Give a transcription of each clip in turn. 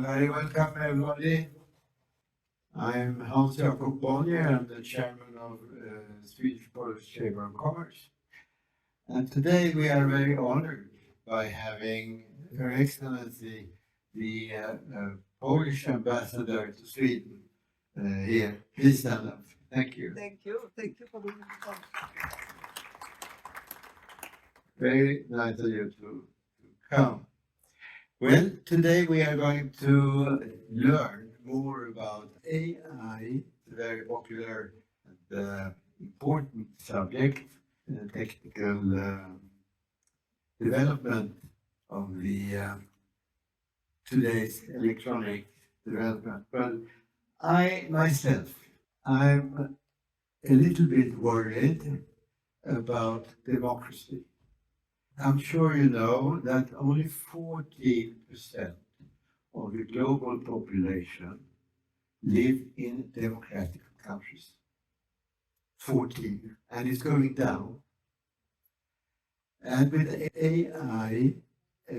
Very welcome, everybody. I'm Hans Jakob Bonnier. I'm the chairman of Swedish Polish Chamber of Commerce. And today we are very honored by having Her Excellency, the Polish ambassador to Sweden here. Please stand up. Thank you. Thank you. Thank you for being here. Very nice of you to come. Well, today we are going to learn more about AI, the very popular and important subject, technical development of the today's electronic development. But I myself, I'm a little bit worried about democracy. I'm sure you know that only 14% of the global population live in democratic countries. 14, and it's going down. And with AI,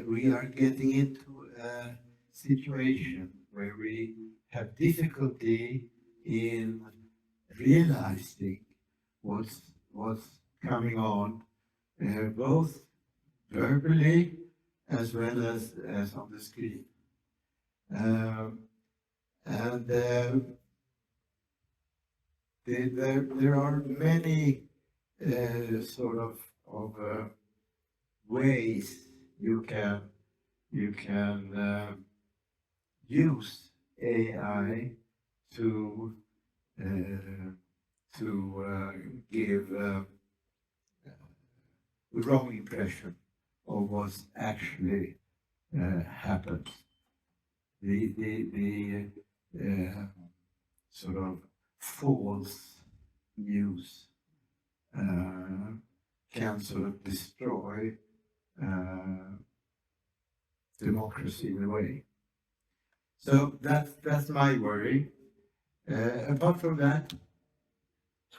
we are getting into a situation where we have difficulty in realizing what's coming on, both verbally as well as on the screen. There are many sort of ways you can use AI to give the wrong impression of what's actually happened. The sort of false news can sort of destroy democracy in a way. So that's my worry. Apart from that,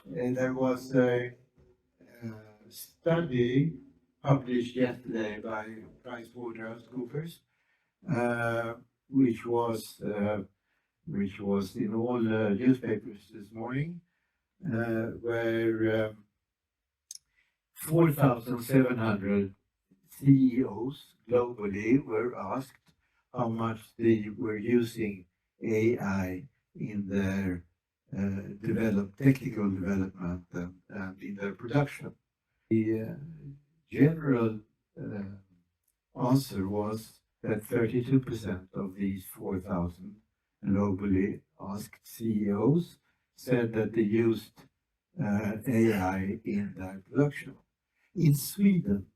there was a study published yesterday by PricewaterhouseCoopers, which was in all newspapers this morning, where 4,700 CEOs globally were asked how much they were using AI in their technical development and in their production. The general answer was that 32% of these 4,000 globally asked CEOs said that they used AI in their production. In Sweden,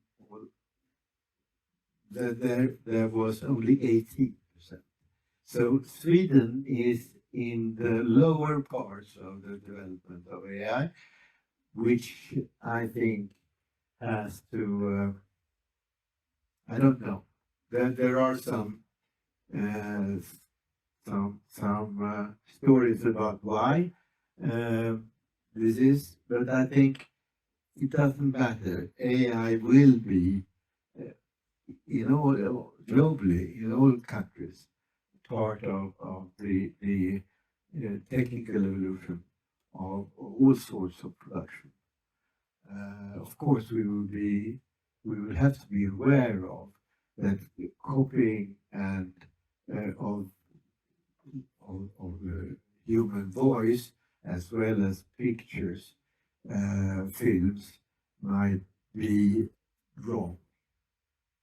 there was only 18%. So Sweden is in the lower parts of the development of AI, which I think has to, I don't know. There are some stories about why this is, but I think it doesn't matter. AI will be globally in all countries part of the technical evolution of all sorts of production. Of course, we will have to be aware of that copying and of the human voice as well as pictures, films might be wrong.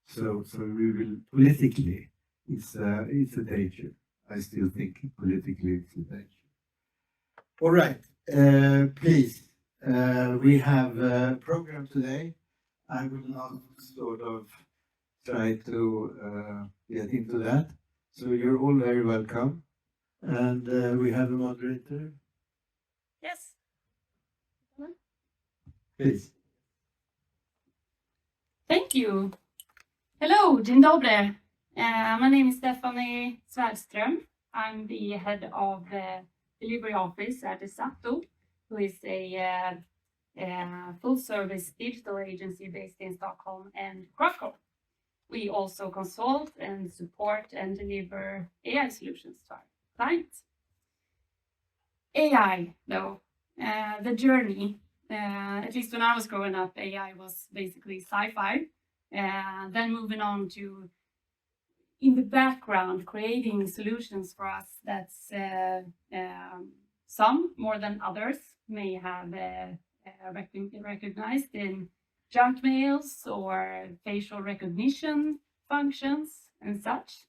So we will politically, it's a danger. I still think politically it's a danger. All right, please. We have a program today. I will not sort of try to get into that. So you're all very welcome. And we have a moderator. Yes. Please. Thank you. Hello, dzień dobry. My name is Stephanie Svärdström. I'm the head of the delivery office at Sato, who is a full-service digital agency based in Stockholm and Krakow. we also consult and support and deliver AI solutions to our clients. AI, though, the journey, at least when I was growing up, AI was basically sci-fi, and then moving on to in the background, creating solutions for us that's some more than others may have recognized in junk mails or facial recognition functions and such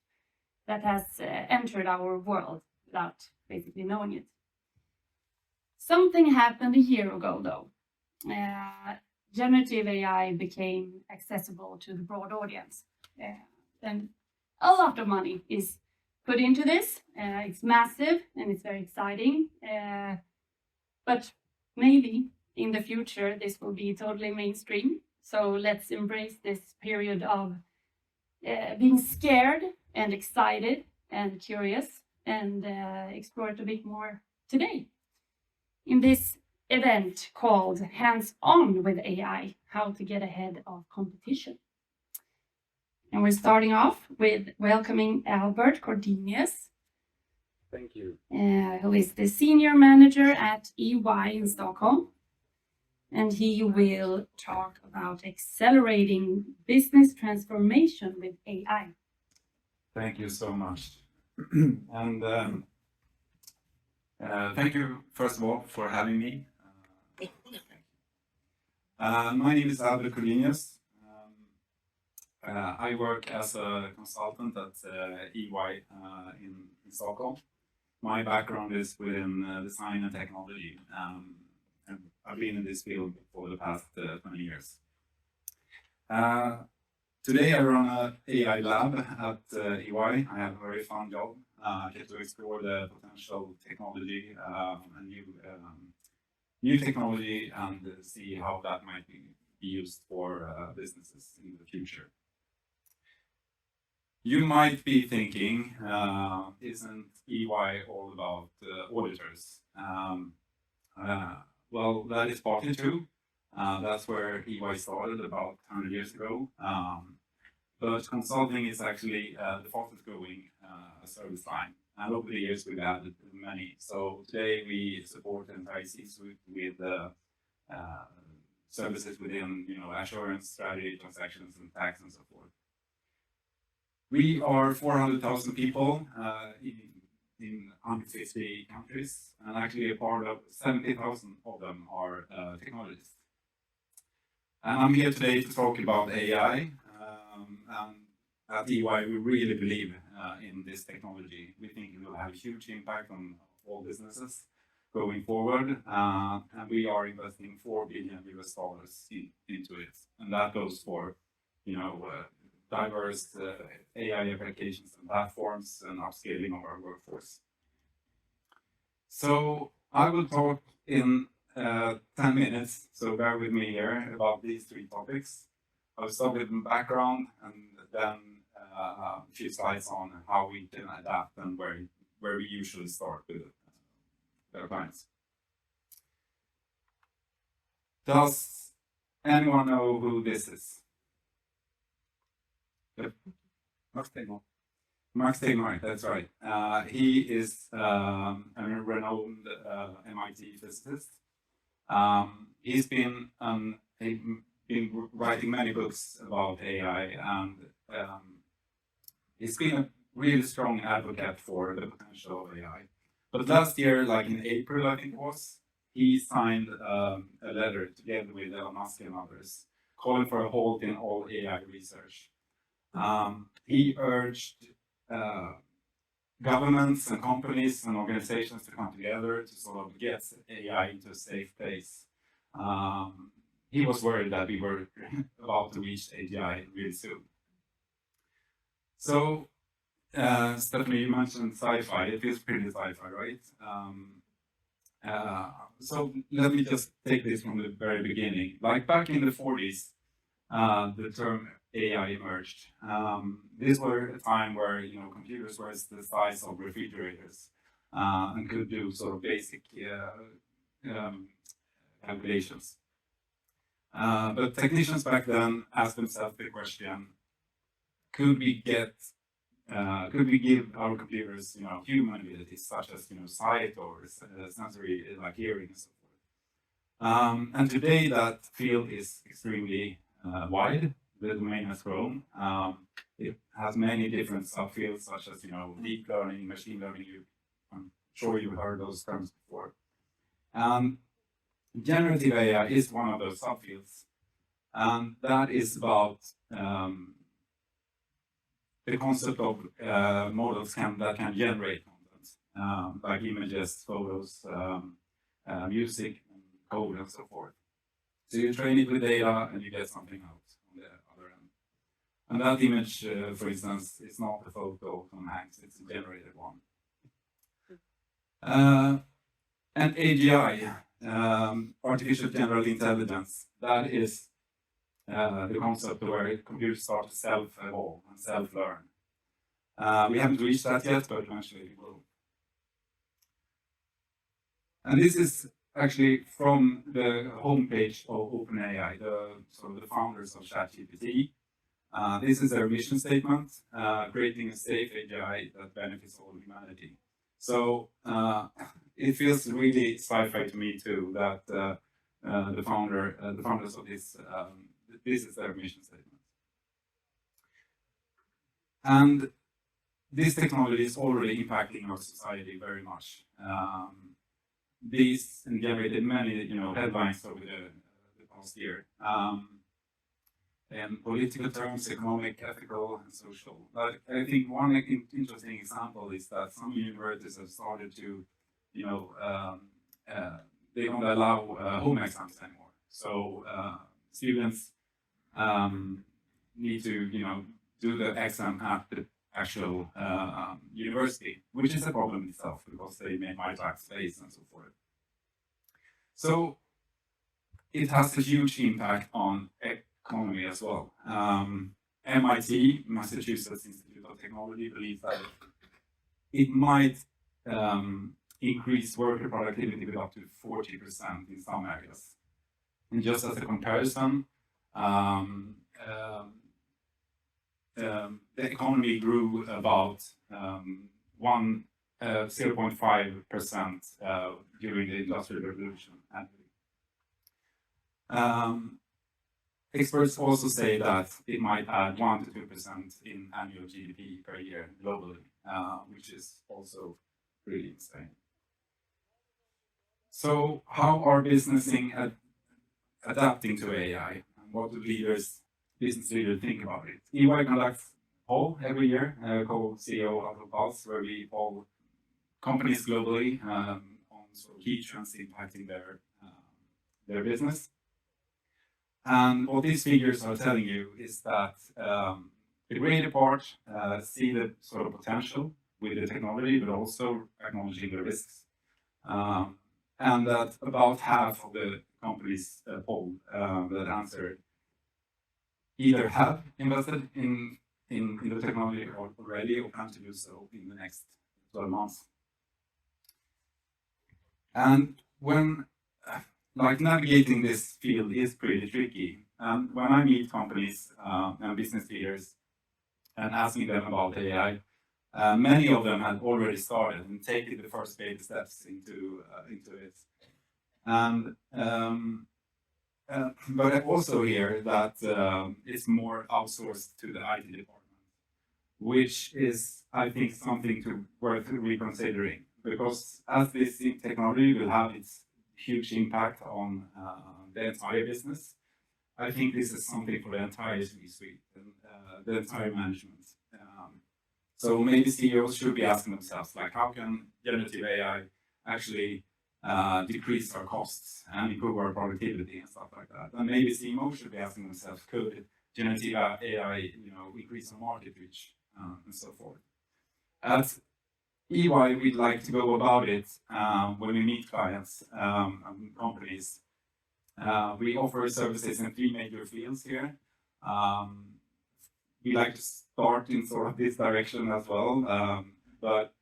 that has entered our world without basically knowing it. Something happened a year ago, though. Generative AI became accessible to the broad audience. And a lot of money is put into this. It's massive and it's very exciting. But maybe in the future, this will be totally mainstream. So let's embrace this period of being scared and excited and curious and explore it a bit more today. In this event called Hands On with AI, How to Get Ahead of Competition. And we're starting off with welcoming Albert Cordinius. Thank you. Who is the senior manager at EY in Stockholm. And he will talk about accelerating business transformation with AI. Thank you so much. And thank you, first of all, for having me. My name is Albert Cordinius. I work as a consultant at EY in Stockholm. My background is within design and technology, and I've been in this field for the past 20 years. Today I run an AI lab at EY. I have a very fun job. I get to explore the potential technology and new technology and see how that might be used for businesses in the future. You might be thinking, isn't EY all about auditors? Well, that is partly true. That's where EY started about 100 years ago. But consulting is actually the fastest growing service line. And over the years, we've added many. So today we support entire C-suite with services within, assurance, strategy, transactions, and tax, and so forth. We are 400,000 people in 150 countries, and actually a part of 70,000 of them are technologists. And I'm here today to talk about AI. And at EY, we really believe in this technology. We think it will have a huge impact on all businesses going forward, and we are investing $4 billion into it. And that goes for, diverse AI applications and platforms and upscaling of our workforce. So I will talk in 10 minutes, so bear with me here, about these three topics. I'll start with background and then a few slides on how we can adapt and where we usually start with our clients. Does anyone know who this is? Mark Stegmaier, that's right. He is a renowned MIT physicist. He's been writing many books about AI, and he's been a really strong advocate for the potential of AI. But last year, like in April, I think it was, he signed a letter together with Elon Musk and others, calling for a halt in all AI research. He urged governments and companies and organizations to come together to sort of get AI into a safe place. He was worried that we were about to reach AGI really soon. So, Stephanie, you mentioned sci-fi. It feels pretty sci-fi, right? So let me just take this from the very beginning. Like back in the 40s, the term AI emerged. These were a time where computers were the size of refrigerators and could do sort of basic calculations. But technicians back then asked themselves the question, could we give our computers, human abilities such as, sight or sensory, like hearing and so forth. And today that field is extremely wide. The domain has grown. It has many different subfields such as, deep learning, machine learning. I'm sure you've heard those terms before. Generative AI is one of those subfields, and that is about the concept of models that can generate content, like images, photos, music, and code, and so forth. So you train it with data, and you get something out on the other end. And that image, for instance, is not a photo from Hanks; it's a generated one. And AGI, artificial general intelligence, that is the concept where computers start to self-evolve and self-learn. We haven't reached that yet, but eventually we will. And this is actually from the homepage of OpenAI, the founders of ChatGPT. This is their mission statement, creating a safe AGI that benefits all humanity. So it feels really sci-fi to me too that the founders of this is their mission statement. And this technology is already impacting our society very much. These generated many, headlines over the past year. In political terms, economic, ethical, and social. But I think one interesting example is that some universities have started to, they don't allow home exams anymore. So students need to, do the exam at the actual university, which is a problem itself because they might lack space and so forth. So it has a huge impact on economy as well. MIT, Massachusetts Institute of Technology, believes that it might increase worker productivity with up to 40% in some areas. And just as a comparison, the economy grew about 0.5% during the Industrial Revolution annually. Experts also say that it might add 1 to 2% in annual GDP per year globally, which is also really insane. So how are businesses adapting to AI? And what do business leaders think about it? EY conducts a poll every year called CEO Out of Pulse, where we poll companies globally on sort of key trends impacting their business. And what these figures are telling you is that the greater part see the sort of potential with the technology, but also acknowledging the risks. And that about half of the companies polled that answered either have invested in the technology already or plan to do so in the next 12 months. And when navigating this field is pretty tricky. And when I meet companies and business leaders and asking them about AI, many of them have already started and taken the first baby steps into it. And but I also hear that it's more outsourced to the IT department, which is, I think, something worth reconsidering, because as this technology will have its huge impact on the entire business, I think this is something for the entire C-suite and the entire management. So maybe CEOs should be asking themselves, like, how can generative AI actually decrease our costs and improve our productivity and stuff like that? And maybe CMOs should be asking themselves, could generative AI, increase our market reach and so forth? At EY, we'd like to go about it when we meet clients and companies. We offer services in 3 major fields here. We like to start in sort of this direction as well. But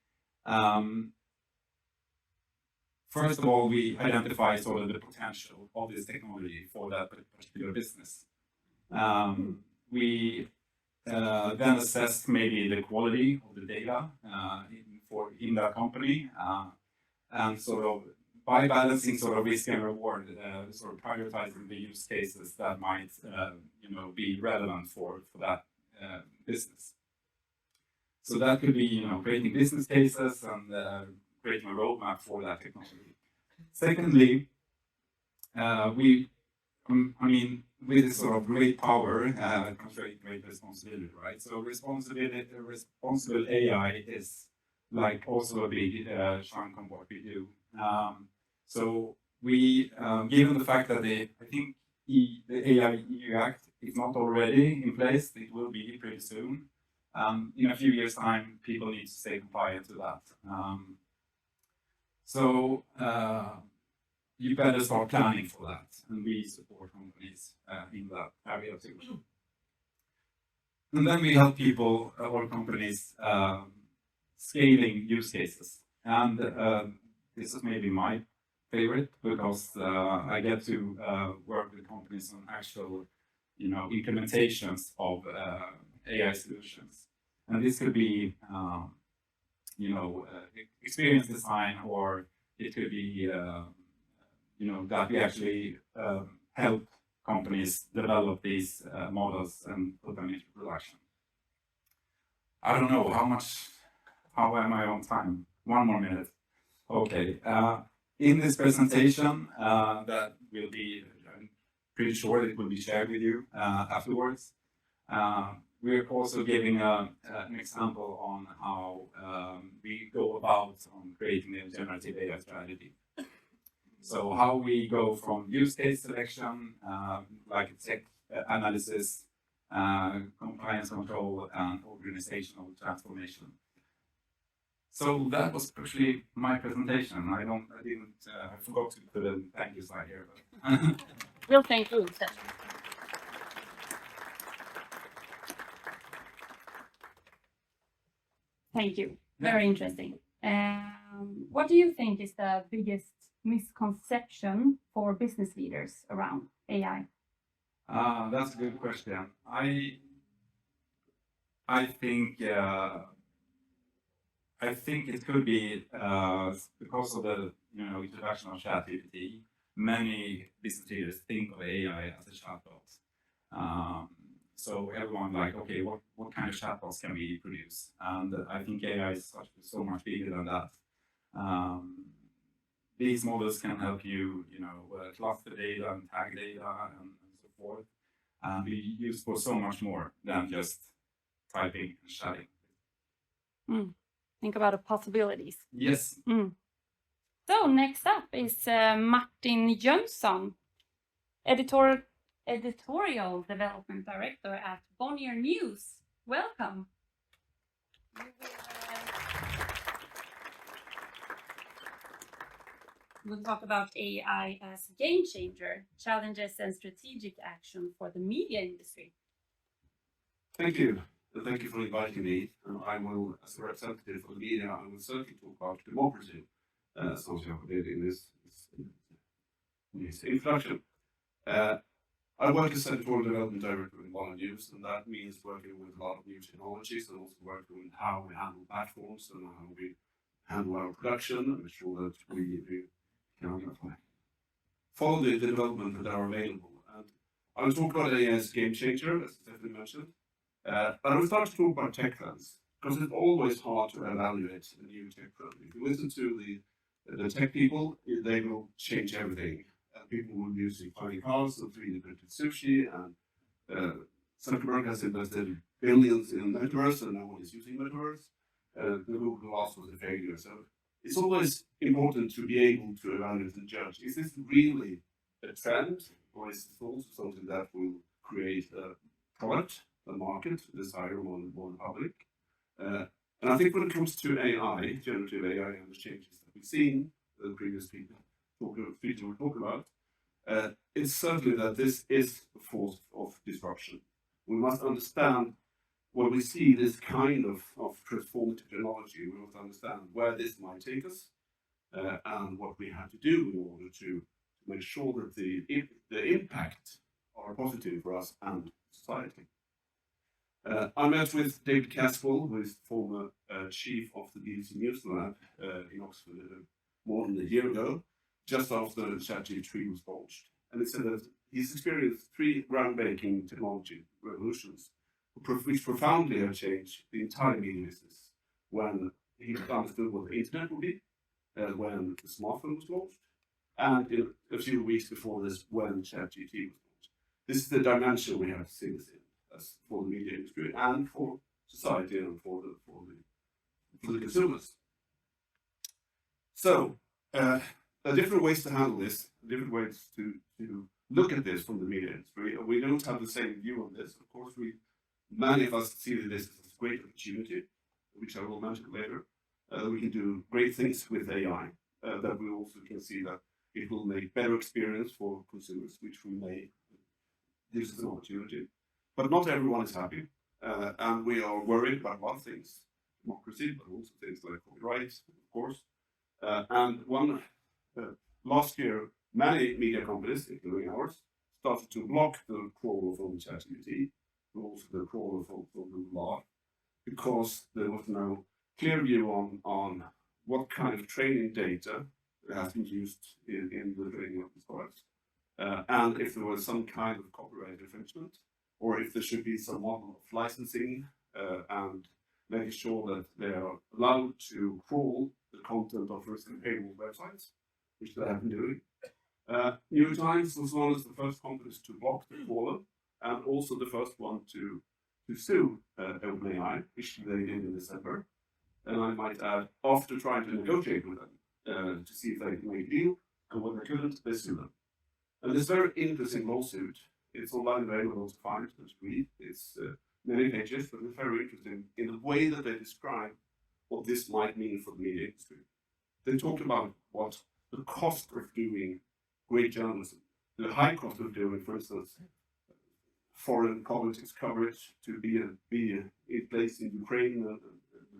first of all, we identify sort of the potential of this technology for that particular business. We then assess maybe the quality of the data in that company, and sort of by balancing sort of risk and reward, sort of prioritizing the use cases that might be relevant for that business. So that could be creating business cases and creating a roadmap for that technology. Secondly, with this sort of great power comes great responsibility, right? So responsible AI is like also a big chunk of what we do. So we, given the fact that I think the AI EU Act is not already in place, it will be pretty soon. In a few years' time, people need to stay compliant to that. So you better start planning for that, and we support companies in that area too. And then we help people or companies scaling use cases. And this is maybe my favorite because I get to work with companies on actual, implementations of AI solutions. And this could be, experience design, or it could be, that we actually help companies develop these models and put them into production. I don't know how am I on time? 1 more minute. Okay. In this presentation, that will be, I'm pretty sure it will be shared with you afterwards. We're also giving an example on how we go about on creating a generative AI strategy. So how we go from use case selection, like tech analysis, compliance control, and organizational transformation. So that was actually my presentation. I forgot to put a thank you slide here. But Well, thank you. Thank you. Very interesting. What do you think is the biggest misconception for business leaders around AI? That's a good question. I think it could be because of the introduction of ChatGPT. Many business leaders think of AI as a chatbot. So everyone okay, what kind of chatbots can we produce? And I think AI is so much bigger than that. These models can help you, cluster data and tag data and so forth, and be used for so much more than just typing and chatting. Think about the possibilities. Yes. So next up is Martin Jönsson, editorial development director at Bonnier News. Welcome. We'll talk about AI as a game changer, challenges and strategic action for the media industry. Thank you. Thank you for inviting me. I will, as a representative for the media, I will certainly talk about democracy, as Hans-Jakob did in his introduction. I work as editorial development director in Bonnier News, and that means working with a lot of new technologies and also working with how we handle platforms and how we handle our production and make sure that we can follow the development that are available. And I will talk about AI as a game changer, as Stephanie mentioned. But I will start to talk about tech trends, because it's always hard to evaluate a new tech trend. If you listen to the tech people, they will change everything. People will be using flying cars and 3D printed sushi, and Zuckerberg has invested billions in metaverse, and no one is using metaverse. The Google Glass was a failure. So it's always important to be able to evaluate and judge. Is this really a trend, or is it also something that will create a product, a market, desire among the public? And I think when it comes to AI, generative AI, and the changes that we've seen, the previous people will talk about, it's certainly that this is a force of disruption. We must understand when we see this kind of transformative technology, we must understand where this might take us and what we have to do in order to make sure that the impact are positive for us and society. I met with David Caswell, who is former chief of the BBC News Lab in Oxford more than a year ago, just after ChatGPT was launched. And he said that he's experienced 3 groundbreaking technology revolutions, which profoundly have changed the entire media business when he understood what the internet would be, when the smartphone was launched, and in a few weeks before this, when ChatGPT was launched. This is the dimension we have to see this in, as for the media industry and for society and for the consumers. So, there are different ways to handle this, different ways to look at this from the media industry. We don't have the same view on this. Of course, many of us see this as a great opportunity, which I will mention later. We can do great things with AI. That we also can see that it will make better experience for consumers, which we may use as an opportunity. But not everyone is happy, and we are worried about a lot of things, democracy, but also things like copyright, of course. Last year, many media companies, including ours, started to block the crawler from ChatGPT, and also the crawler from Google, because there was no clear view on what kind of training data has been used in the training of these products, and if there was some kind of copyright infringement, or if there should be some model of licensing and making sure that they are allowed to crawl the content of risk and paywall websites, which they have been doing. New York Times was one of the first companies to block the crawler, and also the first one to sue OpenAI, which they did in December. And I might add, after trying to negotiate with them to see if they can make a deal, and when they couldn't, they sued them. And this very interesting lawsuit, it's online available to find and to read. It's many pages, but it's very interesting in the way that they describe what this might mean for the media industry. They talked about what the cost of doing great journalism, the high cost of doing, for instance, foreign politics coverage to be in place in Ukraine and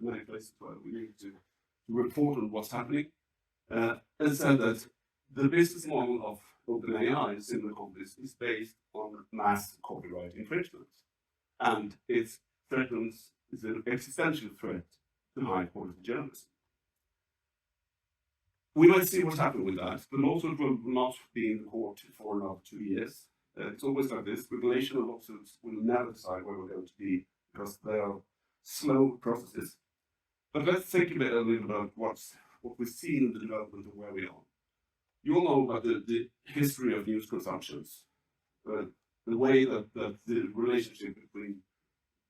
many places where we need to report on what's happening, and said that the business model of OpenAI and similar companies is based on mass copyright infringement, and it threatens, is an existential threat to high quality journalism. We might see what's happened with that, but also it will not be in court for another 2 years. It's always like this. Regulation and lawsuits will never decide where we're going to be because they are slow processes. But let's think a little about what we've seen in the development of where we are. You all know about the history of news consumptions, the way that the relationship between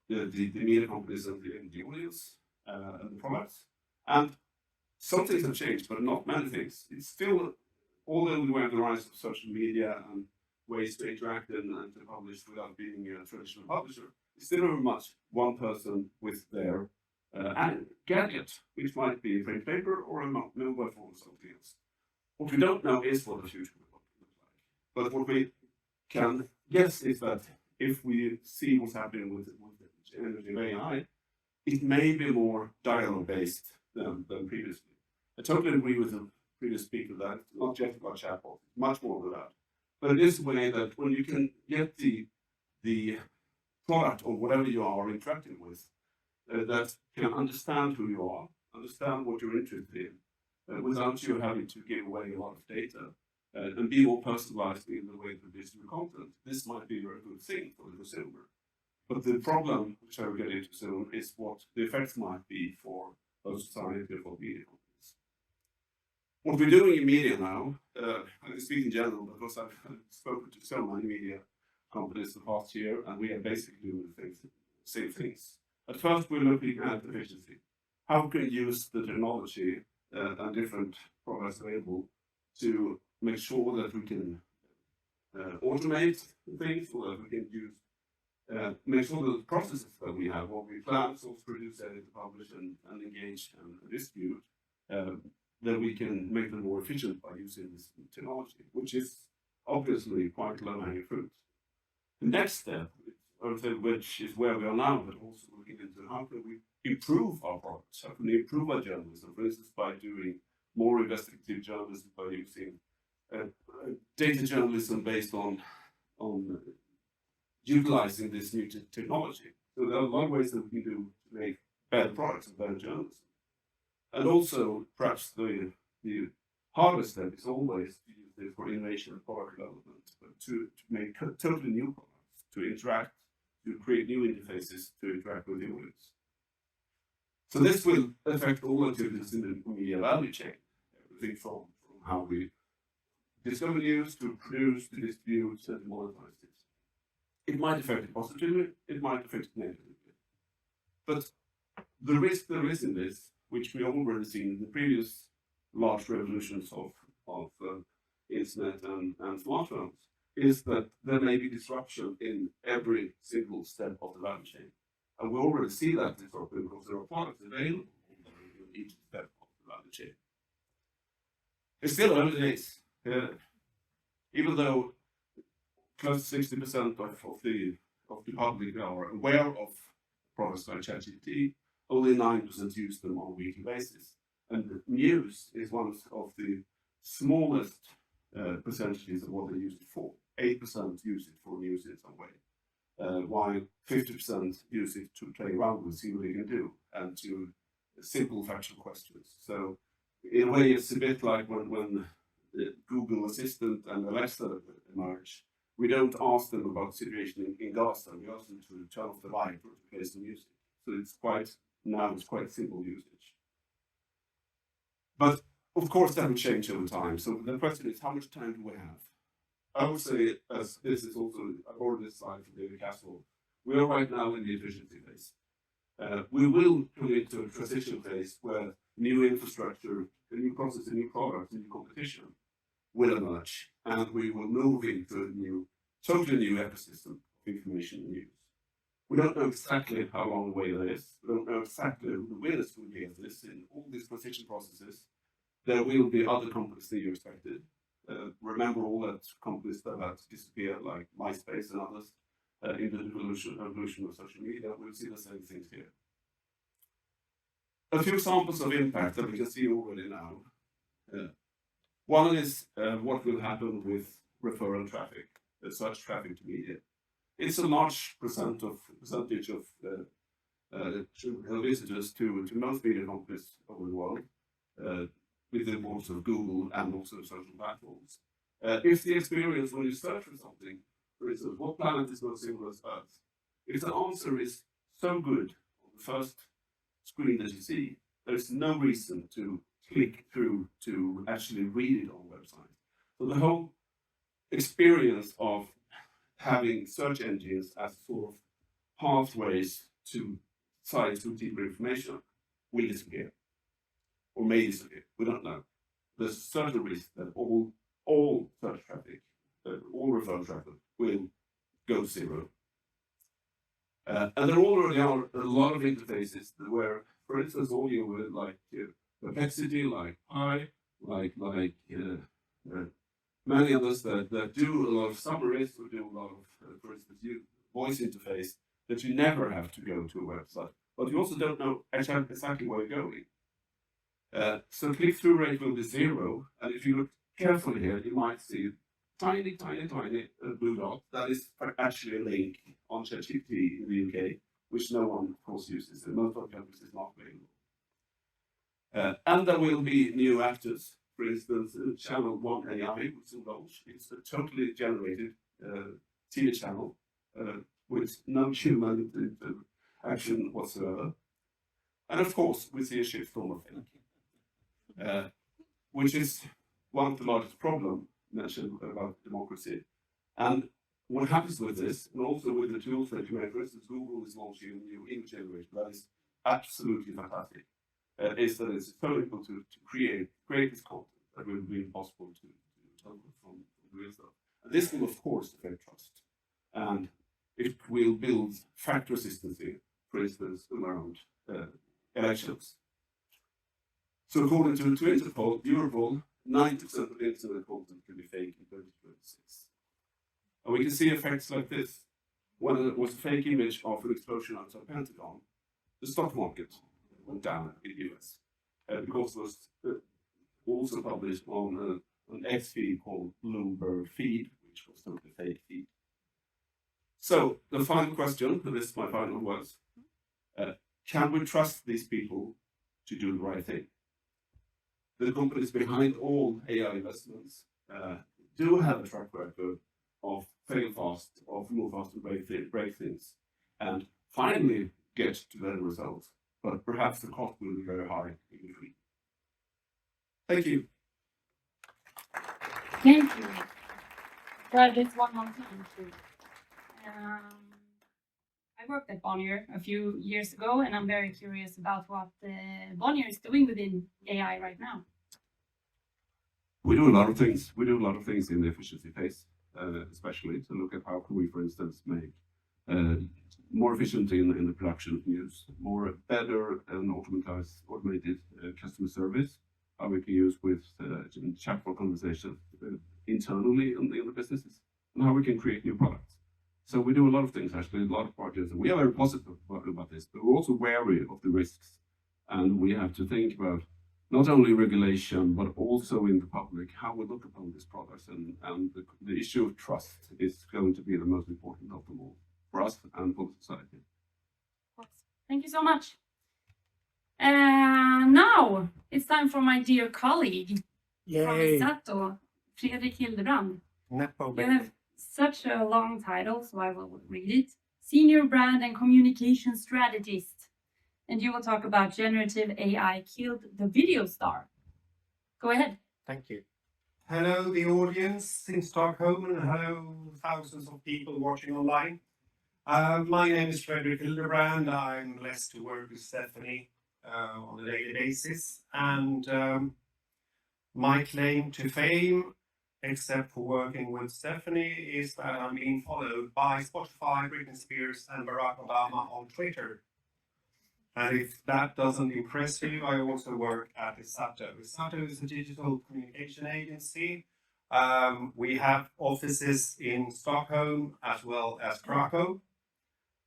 the media companies and the audience and the products. And some things have changed, but not many things. It's still, although we have the rise of social media and ways to interact and to publish without being a traditional publisher, it's still very much one person with their gadget, which might be a print paper or a mobile phone or something else. What we don't know is what the future will look like. But what we can guess is that if we see what's happening with the generative AI, it may be more dialogue-based than previously. I totally agree with the previous speaker that it's not just about chatbot, it's much more than that. But it is a way that when you can get the product or whatever you are interacting with, that can understand who you are, understand what you're interested in, without you having to give away a lot of data, and be more personalized in the way that distribute content. This might be a very good thing for the consumer. But the problem, which I will get into soon, is what the effects might be for both society and for media companies. What we're doing in media now, I speak in general because I've spoken to so many media companies the past year, and we are basically doing the same things. At first, we're looking at efficiency. How can we use the technology and different products available to make sure that we can automate things, so that we can use make sure that the processes that we have, what we plan, source, produce, edit, publish, and engage and distribute, that we can make them more efficient by using this technology, which is obviously quite low-hanging fruit. The next step, which is where we are now, but also looking into how can we improve our products, how can we improve our journalism, for instance, by doing more investigative journalism, by using data journalism based on utilizing this new technology. So there are a lot of ways that we can do to make better products and better journalism. And also, perhaps the hardest step is always to use this for innovation and product development, but to make totally new products, to interact, to create new interfaces to interact with the audience. So this will affect all activities in the media value chain, everything from how we discover news to produce, to distribute, and to monetize it. It might affect it positively, it might affect it negatively. But the risk there is in this, which we have already seen in the previous large revolutions of internet and smartphones, is that there may be disruption in every single step of the value chain. And we already see that disruption because there are products available in each step of the value chain. It's still early days. Even though close to 60% of the public are aware of products like ChatGPT, only 9% use them on a weekly basis. And news is one of the smallest percentages of what they use it for. 8% use it for news in some way, while 50% use it to play around with, see what they can do, and to simple factual questions. So in a way, it's a bit like when Google Assistant and Alexa emerge. We don't ask them about the situation in Gaza. We ask them to turn off the light or to play some music. So it's quite simple usage. But of course, that will change over time. So the question is, how much time do we have? I would say, as this is also, I borrowed this slide from David Castle, we are right now in the efficiency phase. We will come into a transition phase where new infrastructure, a new process, a new product, a new competition will emerge, and we will move into a totally new ecosystem of information and news. We don't know exactly how long the way that is. We don't know exactly who the winners will be of this. In all these transition processes, there will be other companies that you expected. Remember all that companies that have disappeared, like MySpace and others, in the evolution of social media. We'll see the same things here. A few examples of impact that we can see already now. One is what will happen with referral traffic, search traffic to media. It's a large percentage of visitors to most media companies over the world, with the importance of Google and also social platforms. If the experience when you search for something, for instance, what planet is most similar to Earth? If the answer is so good on the first screen that you see, there's no reason to click through to actually read it on a website. So the whole experience of having search engines as sort of pathways to sites with deeper information will disappear, or may disappear. We don't know. There's a certain risk that all search traffic, all referral traffic will go zero. And there already are a lot of interfaces where, for instance, audio with like Perplexity, like Pi, like many others that do a lot of summaries or do a lot of, for instance, voice interface that you never have to go to a website, but you also don't know exactly where you're going. So click-through rate will be zero, and if you look carefully here, you might see tiny blue dot. That is actually a link on ChatGPT in the UK, which no one, of course, uses. In most other countries, it's not available. And there will be new actors. For instance, channel 1 AI, which will launch. It's a totally generated TV channel with no human action whatsoever. And of course, we see a shitstorm of thinking, which is one of the largest problems mentioned about democracy. And what happens with this, and also with the tools that you have, for instance, Google is launching a new image generator that is absolutely fantastic. Is that it's so able to create this content that will be impossible to tell from real stuff. And this will, of course, affect trust. And it will build fact consistency, for instance, around elections. So according to Interpol, Europol, 90% of internet content can be fake in 2026. And we can see effects like this. When it was a fake image of an explosion outside Pentagon, the stock market went down in the US. Because it was also published on an X feed called Bloomberg feed, which was totally fake feed. So the final question, and this is my final words, can we trust these people to do the right thing? The companies behind all AI investments do have a track record of fail fast, of move fast and break things, and finally get to better results. But perhaps the cost will be very high in between. Thank you. Thank you. Well, this one more time too. I worked at Bonnier a few years ago, and I'm very curious about what Bonnier is doing within AI right now. We do a lot of things. We do a lot of things in the efficiency phase, especially to look at how can we, for instance, make more efficient in the production of news, more better and automated customer service, how we can use with chatbot conversations internally in the businesses, and how we can create new products. So we do a lot of things, actually, a lot of projects, and we are very positive about this, but we're also wary of the risks, and we have to think about not only regulation, but also in the public, how we look upon these products, and the issue of trust is going to be the most important of them all, for us and for society. Thank you so much. Now it's time for my dear colleague from Sato, Fredrik Hildebrand. Nepo You have such a long title, so I will read it. Senior Brand and Communication Strategist. And you will talk about generative AI killed the video star. Go ahead. Thank you. Hello, the audience in Stockholm, and hello, thousands of people watching online. My name is Fredrik Hildebrand. I'm blessed to work with Stephanie on a daily basis. And my claim to fame, except for working with Stephanie, is that I'm being followed by Spotify, Britney Spears, and Barack Obama on Twitter. And if that doesn't impress you, I also work at Isato. Isato is a digital communication agency. We have offices in Stockholm as well as Krakow.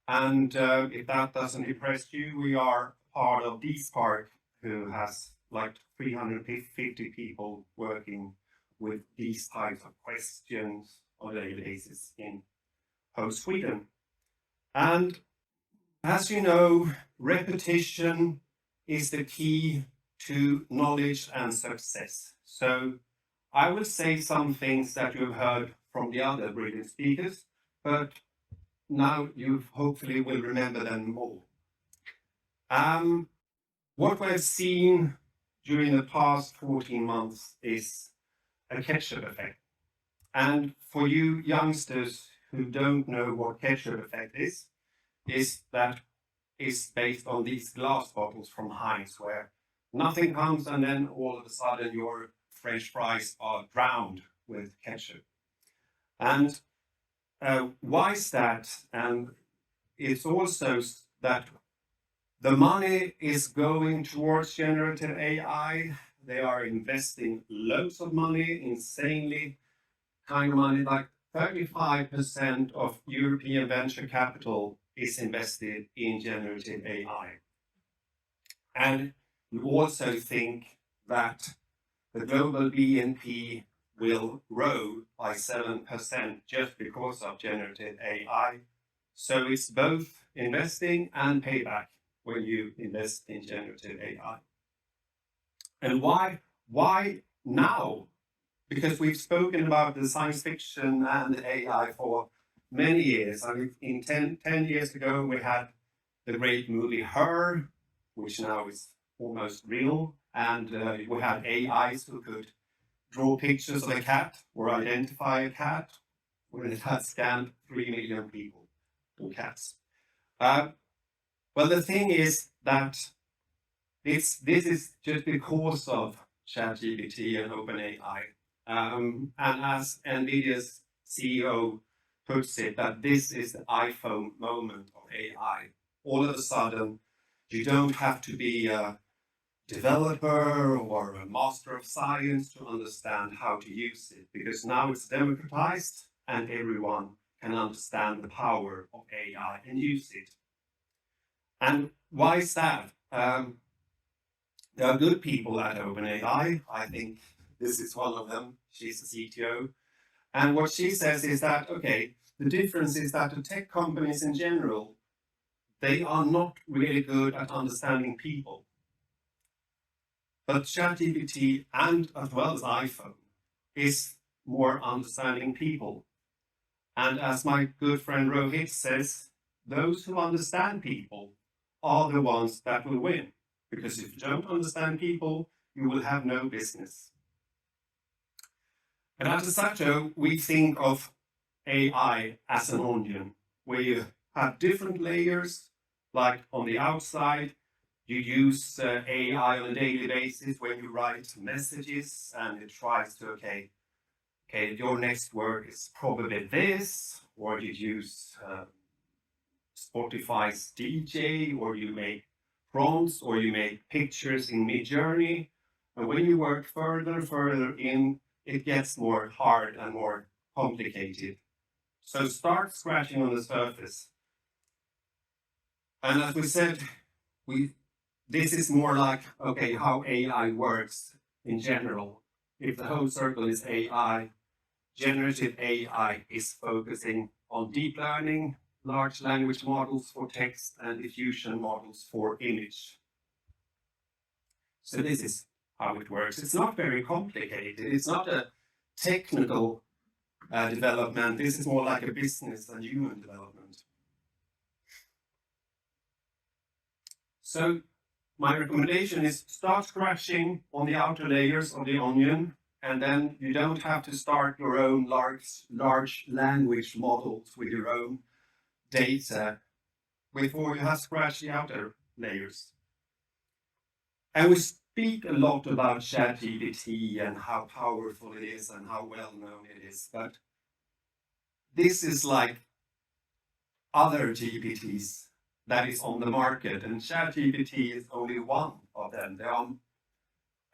And if that doesn't impress you, we are part of D-Spark, who has like 350 people working with these types of questions on a daily basis in Sweden. And as you know, repetition is the key to knowledge and success. So I will say some things that you've heard from the other brilliant speakers, but now you hopefully will remember them more. What we've seen during the past 14 months is a ketchup effect. And for you youngsters who don't know what ketchup effect is that is based on these glass bottles from Heinz, where nothing comes and then all of a sudden your French fries are drowned with ketchup. And why is that? And it's also that the money is going towards generative AI. They are investing loads of money, insanely kind of money, like 35% of European venture capital is invested in generative AI. And we also think that the global BNP will grow by 7% just because of generative AI. So it's both investing and payback when you invest in generative AI. And why now? Because we've spoken about the science fiction and AI for many years. I mean, 10 years ago, we had the great movie Her, which now is almost real. And we had AIs who could draw pictures of a cat or identify a cat when it had scanned 3 million people or cats. Well, the thing is that this is just because of ChatGPT and OpenAI. And as NVIDIA's CEO puts it, that this is the iPhone moment of AI. All of a sudden, you don't have to be a developer or a master of science to understand how to use it, because now it's democratized and everyone can understand the power of AI and use it. And why is that? There are good people at OpenAI. I think this is one of them. She's the CTO. And what she says is that, okay, the difference is that the tech companies in general, they are not really good at understanding people. But ChatGPT, and as well as iPhone, is more understanding people. And as my good friend Rohit says, those who understand people are the ones that will win. Because if you don't understand people, you will have no business. And at Sato, we think of AI as an onion, where you have different layers, like on the outside, you use AI on a daily basis when you write messages, and it tries to, okay, your next word is probably this, or you use Spotify's DJ, or you make prompts, or you make pictures in Midjourney. And when you work further and further in, it gets more hard and more complicated. So start scratching on the surface. And as we said, this is more like, okay, how AI works in general. If the whole circle is AI, generative AI is focusing on deep learning, large language models for text, and diffusion models for image. So this is how it works. It's not very complicated. It's not a technical development. This is more like a business and human development. So my recommendation is start scratching on the outer layers of the onion, and then you don't have to start your own large language models with your own data before you have scratched the outer layers. And we speak a lot about ChatGPT and how powerful it is and how well known it is, but this is like other GPTs that is on the market, and ChatGPT is only one of them. There are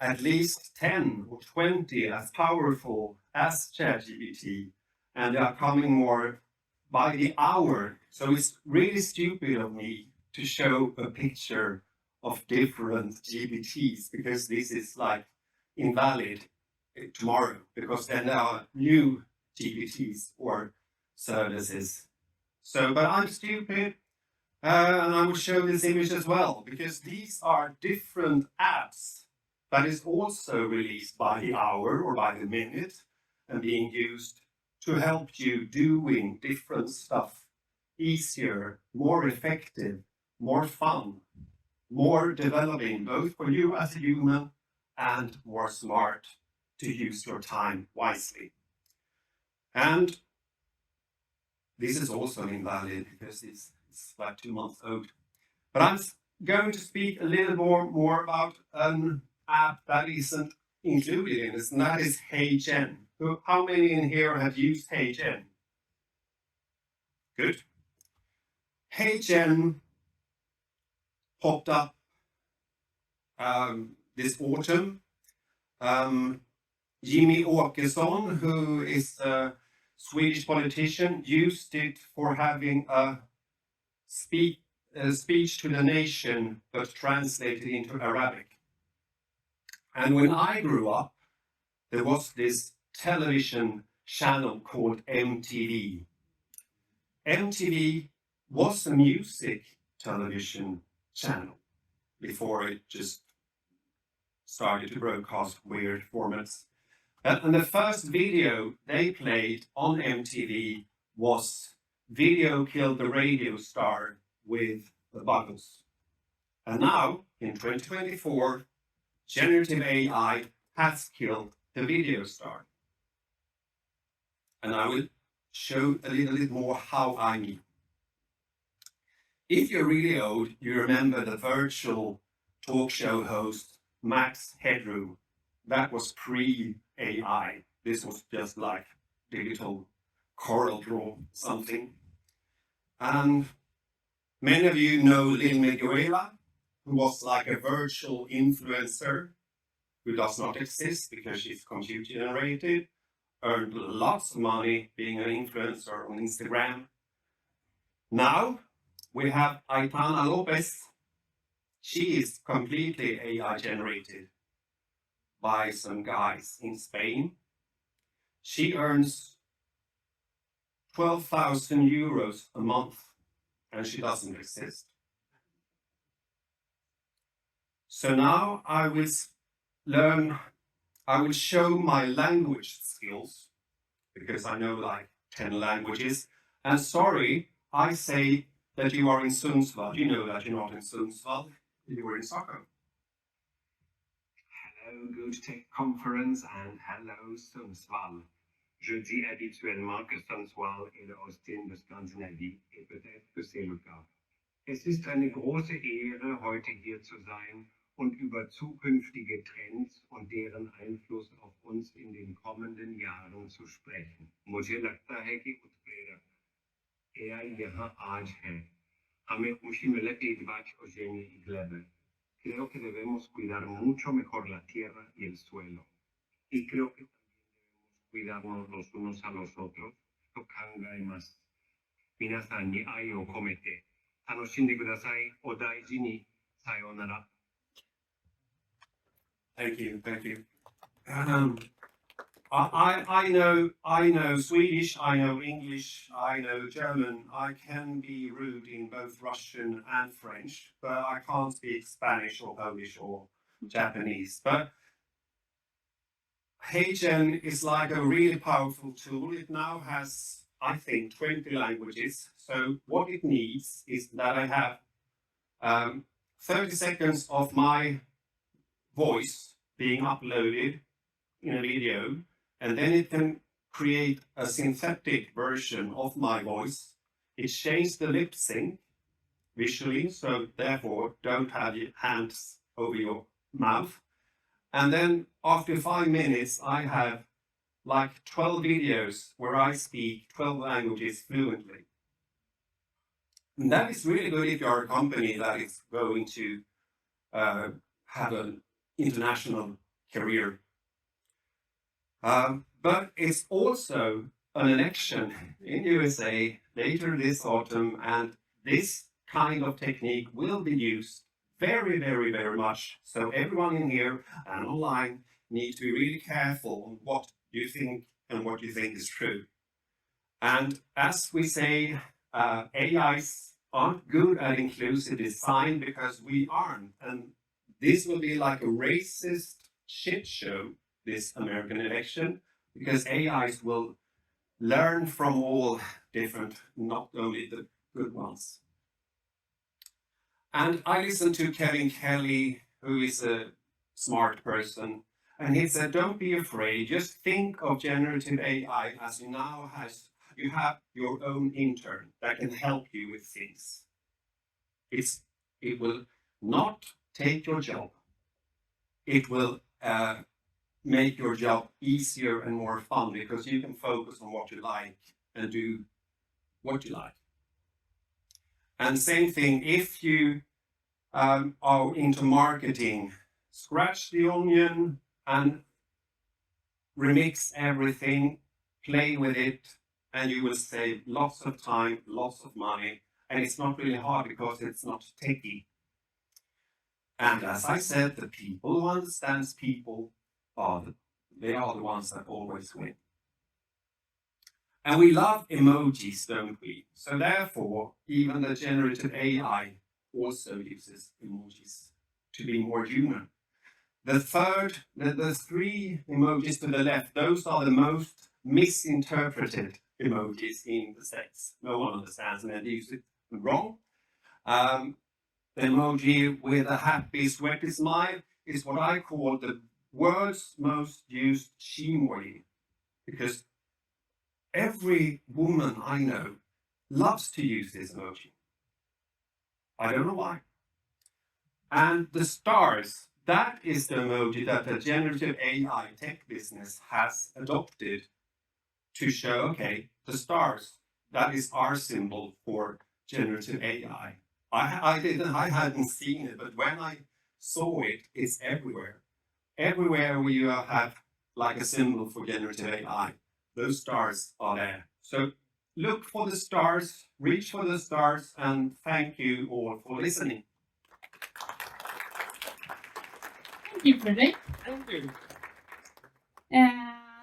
at least 10 or 20 as powerful as ChatGPT, and they are coming more by the hour. So it's really stupid of me to show a picture of different GPTs, because this is like invalid tomorrow, because then there are new GPTs or services. So, but I'm stupid, and I will show this image as well, because these are different apps that is also released by the hour or by the minute and being used to help you doing different stuff easier, more effective, more fun, more developing, both for you as a human and more smart to use your time wisely. And this is also invalid because it's like 2 months old. But I'm going to speak a little more about an app that isn't included in this, and that is HeyGen. How many in here have used HeyGen? Good. HeyGen popped up this autumn. Jimmy Åkesson, who is a Swedish politician, used it for having a speech to the nation, but translated into Arabic. And when I grew up, there was this television channel called MTV. MTV was a music television channel before it just started to broadcast weird formats. And the first video they played on MTV was Video Killed the Radio Star with the Buggles. And now, in 2024, generative AI has killed the video star. And I will show a little bit more how I mean. If you're really old, you remember the virtual talk show host Max Headroom. That was pre-AI. This was just like digital Corel Draw something. And many of you know Lil Miguela, who was like a virtual influencer who does not exist because she's computer generated, earned lots of money being an influencer on Instagram. Now we have Aitana Lopez. She is completely AI generated by some guys in Spain. She earns 12,000 euros a month, and she doesn't exist. So now I will show my language skills, because I know like 10 languages. And sorry, I say that you are in Sundsvall. You know that you're not in Sundsvall, you were in Stockholm. Hello, Good Tech Conference, and hello, Sundsvall. Je dis habituellement que Sundsvall est le Austin de Skandinavie et peut-être que c'est le cas. Es ist eine große Ehre, heute hier zu sein und über zukünftige Trends und deren Einfluss auf uns in den kommenden Jahren zu sprechen. मुझे लगता है कि उत्प्रेरक AI यहाँ आज है. हमें खुशी मिले कि बात हो जाएगी इगलेबे. Creo que debemos cuidar mucho mejor la tierra y el suelo. Y creo que cuidarnos los unos a los otros. と考えます。皆さんに愛を込めて楽しんでください。お大事に。さようなら。Thank you, thank you. I know Swedish, I know English, I know German. I can be rude in both Russian and French, but I can't speak Spanish or Polish or Japanese. But HeyGen is like a really powerful tool. It now has, I think, 20 languages. So what it needs is that I have 30 seconds of my voice being uploaded in a video, and then it can create a synthetic version of my voice. It changes the lip sync visually, so therefore don't have your hands over your mouth. And then after 5 minutes, I have like 12 videos where I speak 12 languages fluently. And that is really good if you're a company that is going to have an international career. But it's also an election in USA later this autumn, and this kind of technique will be used very, very, very much. So everyone in here and online need to be really careful on what you think and what you think is true. And as we say, AIs aren't good at inclusive design because we aren't. And this will be like a racist shit show, this American election, because AIs will learn from all different, not only the good ones. And I listened to Kevin Kelly, who is a smart person, and he said, don't be afraid, just think of generative AI as you have your own intern that can help you with things. It will not take your job. It will make your job easier and more fun because you can focus on what you like and do what you like. And same thing, if you are into marketing, scratch the onion and remix everything, play with it, and you will save lots of time, lots of money, and it's not really hard because it's not techy. And as I said, the people who understands people they are the ones that always win. And we love emojis, don't we? So therefore, even the generative AI also uses emojis to be more human. The three emojis to the left, those are the most misinterpreted emojis in the States. No one understands and they use it wrong. The emoji with a happy, sweaty smile is what I call the world's most used shimoji, because every woman I know loves to use this emoji. I don't know why. And the stars, that is the emoji that the generative AI tech business has adopted to show, okay, the stars, that is our symbol for generative AI. I hadn't seen it, but when I saw it, it's everywhere. Everywhere where you have like a symbol for generative AI, those stars are there. So look for the stars, reach for the stars, and thank you all for listening. Thank you, Fredrik. Thank you.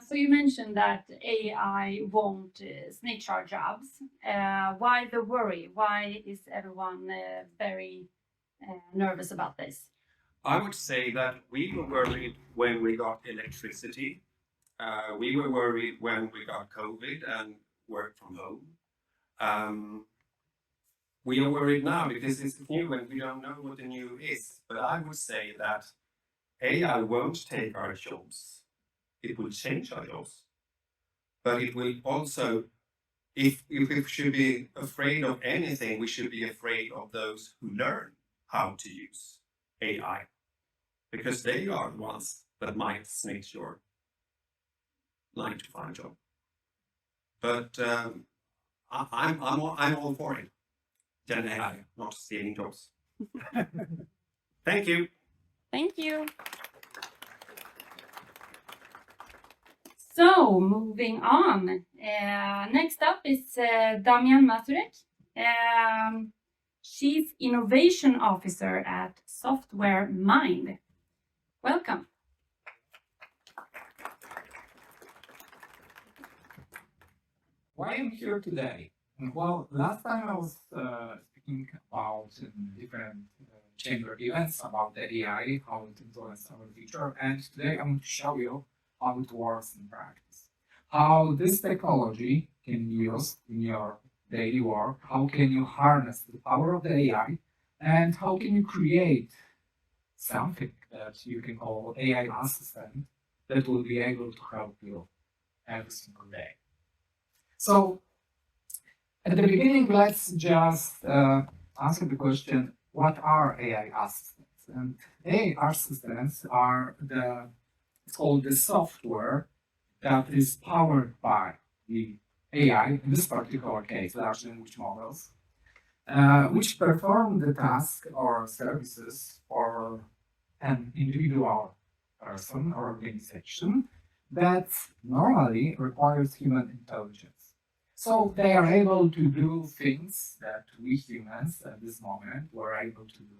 So you mentioned that AI won't snitch our jobs. Why the worry? Why is everyone very nervous about this? I would say that we were worried when we got electricity. We were worried when we got COVID and work from home. We are worried now because it's new and we don't know what the new is. But I would say that AI won't take our jobs. It will change our jobs. But it will also, if we should be afraid of anything, we should be afraid of those who learn how to use AI. Because they are the ones that might snitch your 9 to 5 job. But I'm all for it. Gen AI, not stealing jobs. Thank you. Thank you. So, moving on. Next up is Damian Maturek, Chief Innovation Officer at Software Mind. Welcome. Why I'm here today? Well, last time I was speaking about different chamber events about the AI, how it influences our future, and today I'm going to show you how it works in practice. How this technology can be used in your daily work, how can you harness the power of the AI, and how can you create something that you can call AI assistant that will be able to help you every single day. So, at the beginning, let's just answer the question, what are AI assistants? And AI assistants are it's called the software that is powered by the AI, in this particular case, large language models, which perform the task or services for an individual person or organization that normally requires human intelligence. So they are able to do things that we humans at this moment were able to do.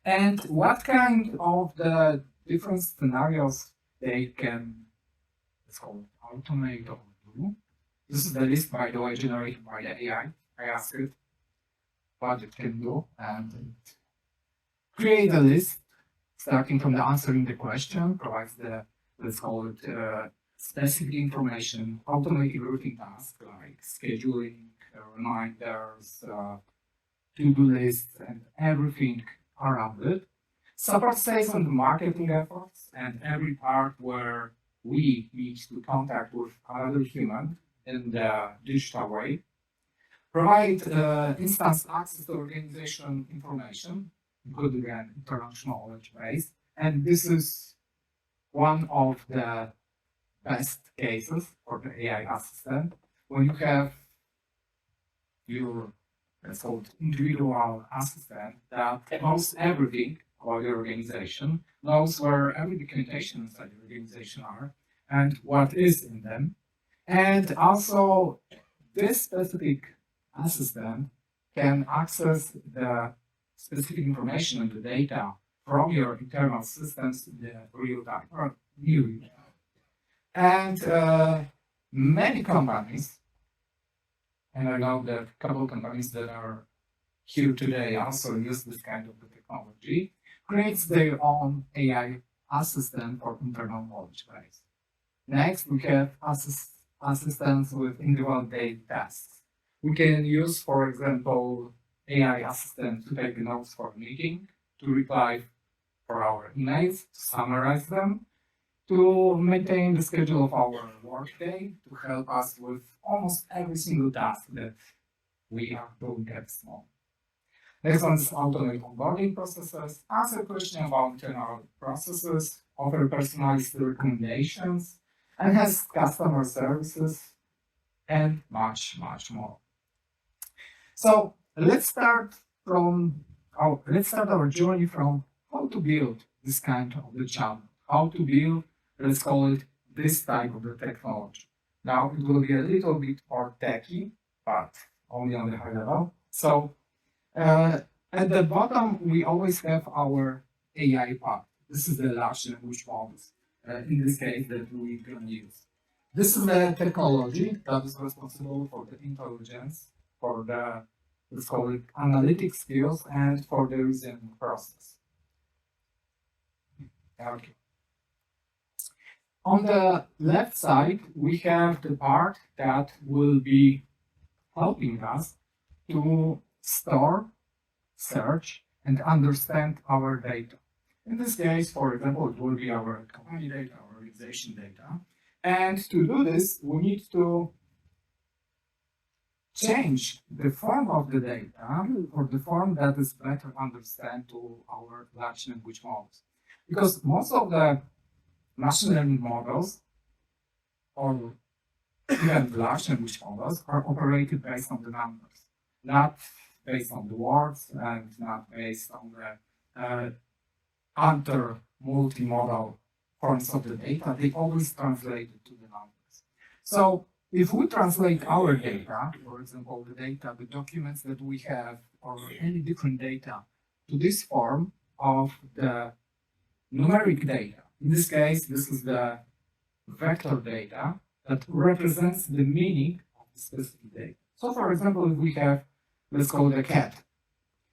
And what kind of the different scenarios they can, it's called automate or do. This is the list, by the way, generated by the AI. I asked it what it can do, and it creates a list starting from the answering the question, provides the, let's call it, specific information, automated routing tasks like scheduling, reminders, to-do lists, and everything around it. Support stays on the marketing efforts and every part where we need to contact with another human in the digital way. Provide instance access to organization information, including an international knowledge base. And this is one of the best cases for the AI assistant when you have your so individual assistant that knows everything about your organization, knows where every documentation inside the organization are and what is in them. And also this specific assistant can access the specific information and the data from your internal systems in the real time or near real time. And many companies, and I know that a couple of companies that are here today also use this kind of technology, creates their own AI assistant for internal knowledge base. Next, we have assistants with individual daily tasks. We can use, for example, AI assistant to take notes for a meeting, to reply for our emails, to summarize them, to maintain the schedule of our workday, to help us with almost every single task that we are doing at this moment. Next one is automate onboarding processes, answer questions about internal processes, offer personalized recommendations, enhance customer services, and much, much more. So let's start our journey from how to build this kind of the channel, how to build, let's call it, this type of the technology. Now it will be a little bit more techy, but only on the high level. So at the bottom, we always have our AI part. This is the large language models. in this case that we're going to use. This is the technology that is responsible for the intelligence, for the, let's call it, analytic skills, and for the reasoning process. Okay. On the left side, we have the part that will be helping us to store, search, and understand our data. In this case, for example, it will be our company data, our organization data. And to do this, we need to change the form of the data or the form that is better understand to our large language models. Because most of the machine learning models or even large language models are operated based on the numbers, not based on the words and not based on the other multimodal forms of the data. They always translate it to the numbers. So if we translate our data, for example, the data, the documents that we have, or any different data, to this form of the numeric data, in this case, this is the vector data that represents the meaning of the specific data. So for example, if we have, let's call it a cat.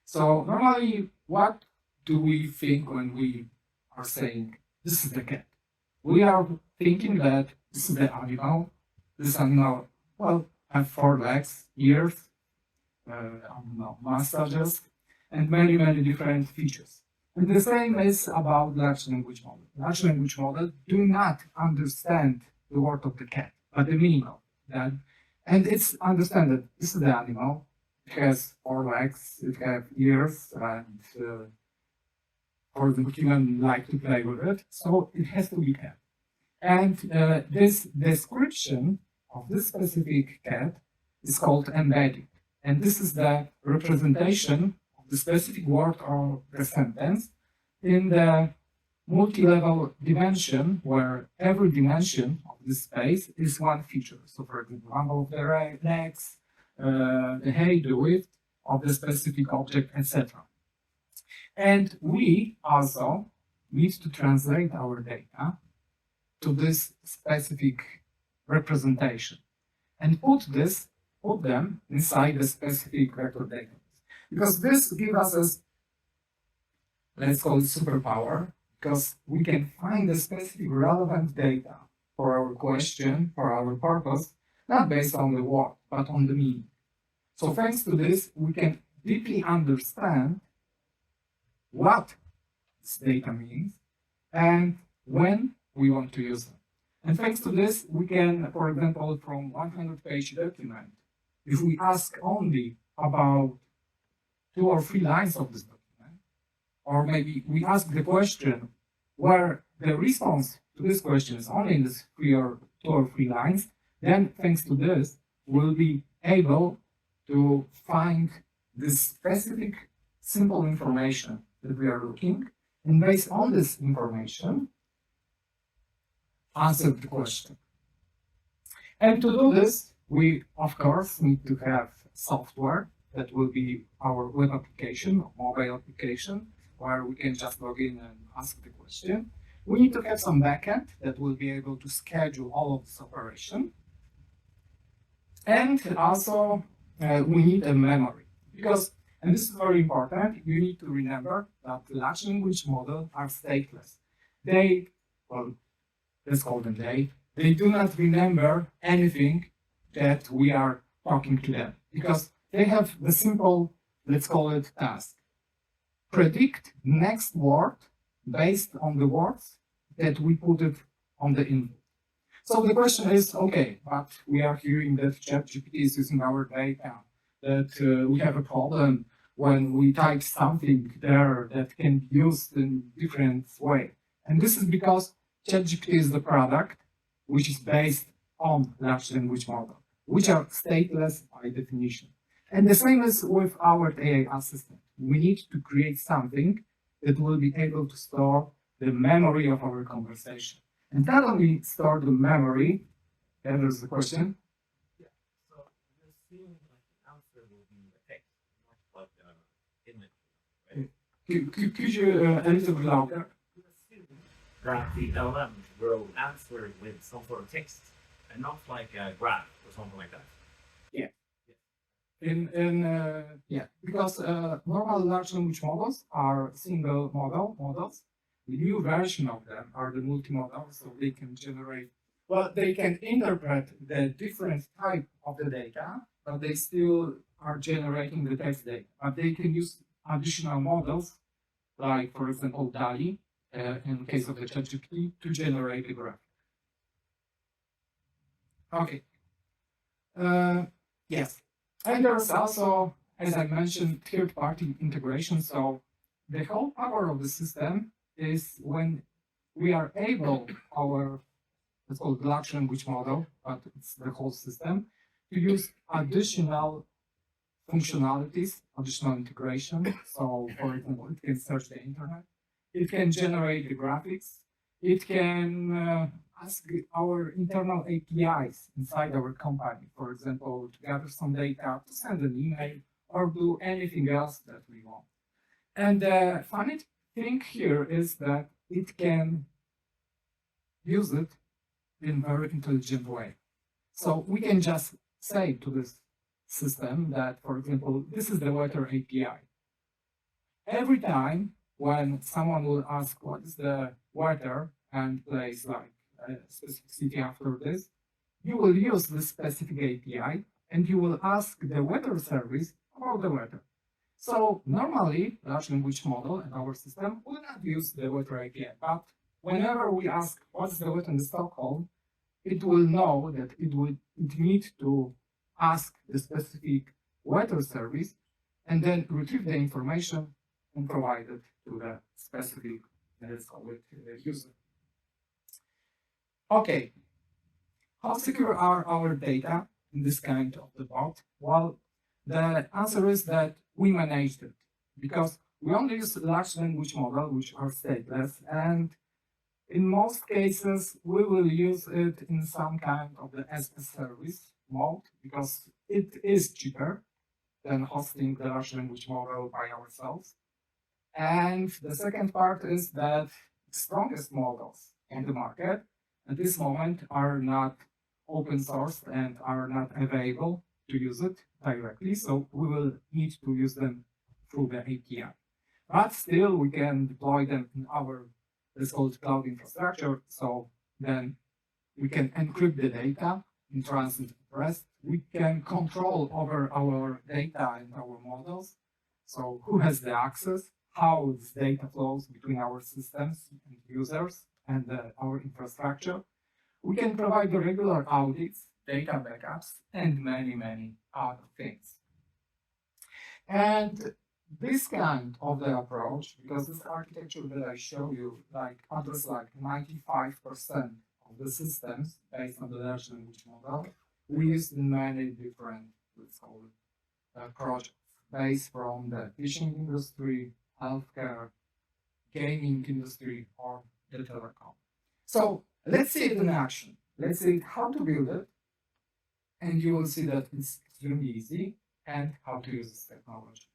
So normally, what do we think when we are saying, this is the cat? We are thinking that this is the animal. This animal, well, have 4 legs, ears, mustaches, and many, many different features. And the same is about large language model. Large language models do not understand the word of the cat, but the meaning of that. And it's understand that this is the animal. It has 4 legs, it has ears, and for example, human like to play with it, so it has to be cat. And this description of this specific cat is called embedding. And this is the representation of the specific word or the sentence in the multi-level dimension, where every dimension of this space is one feature. So for example, number of the legs, the height, the width of the specific object, etc. And we also need to translate our data to this specific representation and put them inside the specific vector data. Because this gives us a, let's call it, superpower, because we can find the specific relevant data for our question, for our purpose, not based on the word, but on the meaning. So thanks to this, we can deeply understand what this data means and when we want to use them. And thanks to this, we can, for example, from 100-page document, if we ask only about 2 or 3 lines of this document, or maybe we ask the question where the response to this question is only in this 2 or 3 lines, then thanks to this, we'll be able to find this specific simple information that we are looking, and based on this information, answer the question. And to do this, we of course need to have software that will be our web application or mobile application, where we can just log in and ask the question. We need to have some backend that will be able to schedule all of this operation. And also, we need a memory, because, and this is very important, you need to remember that large language models are stateless. They, well, let's call them they do not remember anything that we are talking to them, because they have the simple, let's call it, task. Predict next word based on the words that we put it on the input. So the question is, okay, but we are hearing that ChatGPT is using our data, that we have a problem when we type something there that can be used in different way. And this is because ChatGPT is the product which is based on large language model, which are stateless by definition. And the same is with our AI assistant. We need to create something that will be able to store the memory of our conversation. And not only store the memory, and there's the question. Yeah, so you're seeing like the answer will be the text, not like the image, right? Could you a little bit louder? That the LM will answer with some sort of text and not like a graph or something like that. Yeah, because normal large language models are single models. The new version of them are the multimodal, so they can generate, well, they can interpret the different type of the data, but they still are generating the text data. But they can use additional models, like for example DALI, in case of the ChatGPT, to generate the graph. Okay. Yes. And there's also, as I mentioned, third-party integration. So the whole power of the system is when we are able, it's called large language model, but it's the whole system, to use additional functionalities, additional integration. So for example, it can search the internet, it can generate the graphics, it can ask our internal APIs inside our company, for example, to gather some data, to send an email, or do anything else that we want. And the funny thing here is that it can use it in a very intelligent way. So we can just say to this system that, for example, this is the weather API. Every time when someone will ask what is the weather and place like a specific city after this, you will use this specific API and you will ask the weather service about the weather. So normally, large language model and our system will not use the weather API, but whenever we ask what's the weather in Stockholm, it will know that it needs to ask the specific weather service and then retrieve the information and provide it to the specific, let's call it, user. Okay, how secure are our data in this kind of the bot? Well, the answer is that we managed it because we only use large language model, which are stateless, and in most cases, we will use it in some kind of the as a service mode because it is cheaper than hosting the large language model by ourselves. And the second part is that the strongest models on the market at this moment are not open sourced and are not available to use it directly. So we will need to use them through the API. But still, we can deploy them in our, it's called cloud infrastructure. So then we can encrypt the data in transit at rest. We can control over our data and our models. So who has the access, how this data flows between our systems and users and our infrastructure. We can provide the regular audits, data backups, and many, many other things. And this kind of the approach, because this architecture that I show you, like address like 95% of the systems based on the large language model, we use in many different, let's call it, projects based from the fishing industry, healthcare, gaming industry, or the telecom. So let's see it in action. Let's see how to build it, and you will see that it's extremely easy and how to use this technology.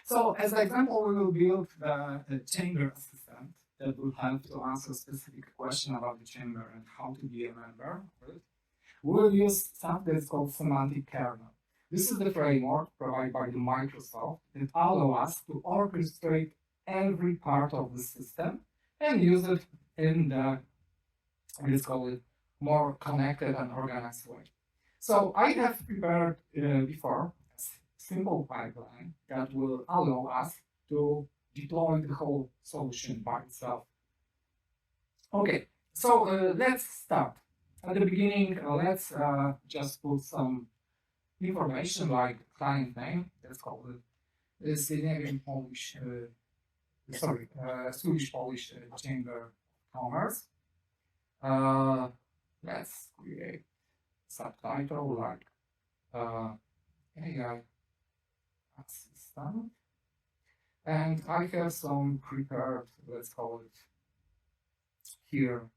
So as an example, we will build the chamber assistant that will help to answer a specific question about the chamber and how to be a member of it. We'll use something that's called semantic kernel. This is the framework provided by the Microsoft that allows us to orchestrate every part of the system and use it in the, let's call it, more connected and organized way. So I have prepared before a simple pipeline that will allow us to deploy the whole solution by itself. Okay, so let's start. At the beginning, let's just put some information like client name, let's call it Scandinavian Polish, Swedish Polish Chamber of Commerce. Let's create subtitle like AI assistant, and I have some prepared, let's call it here,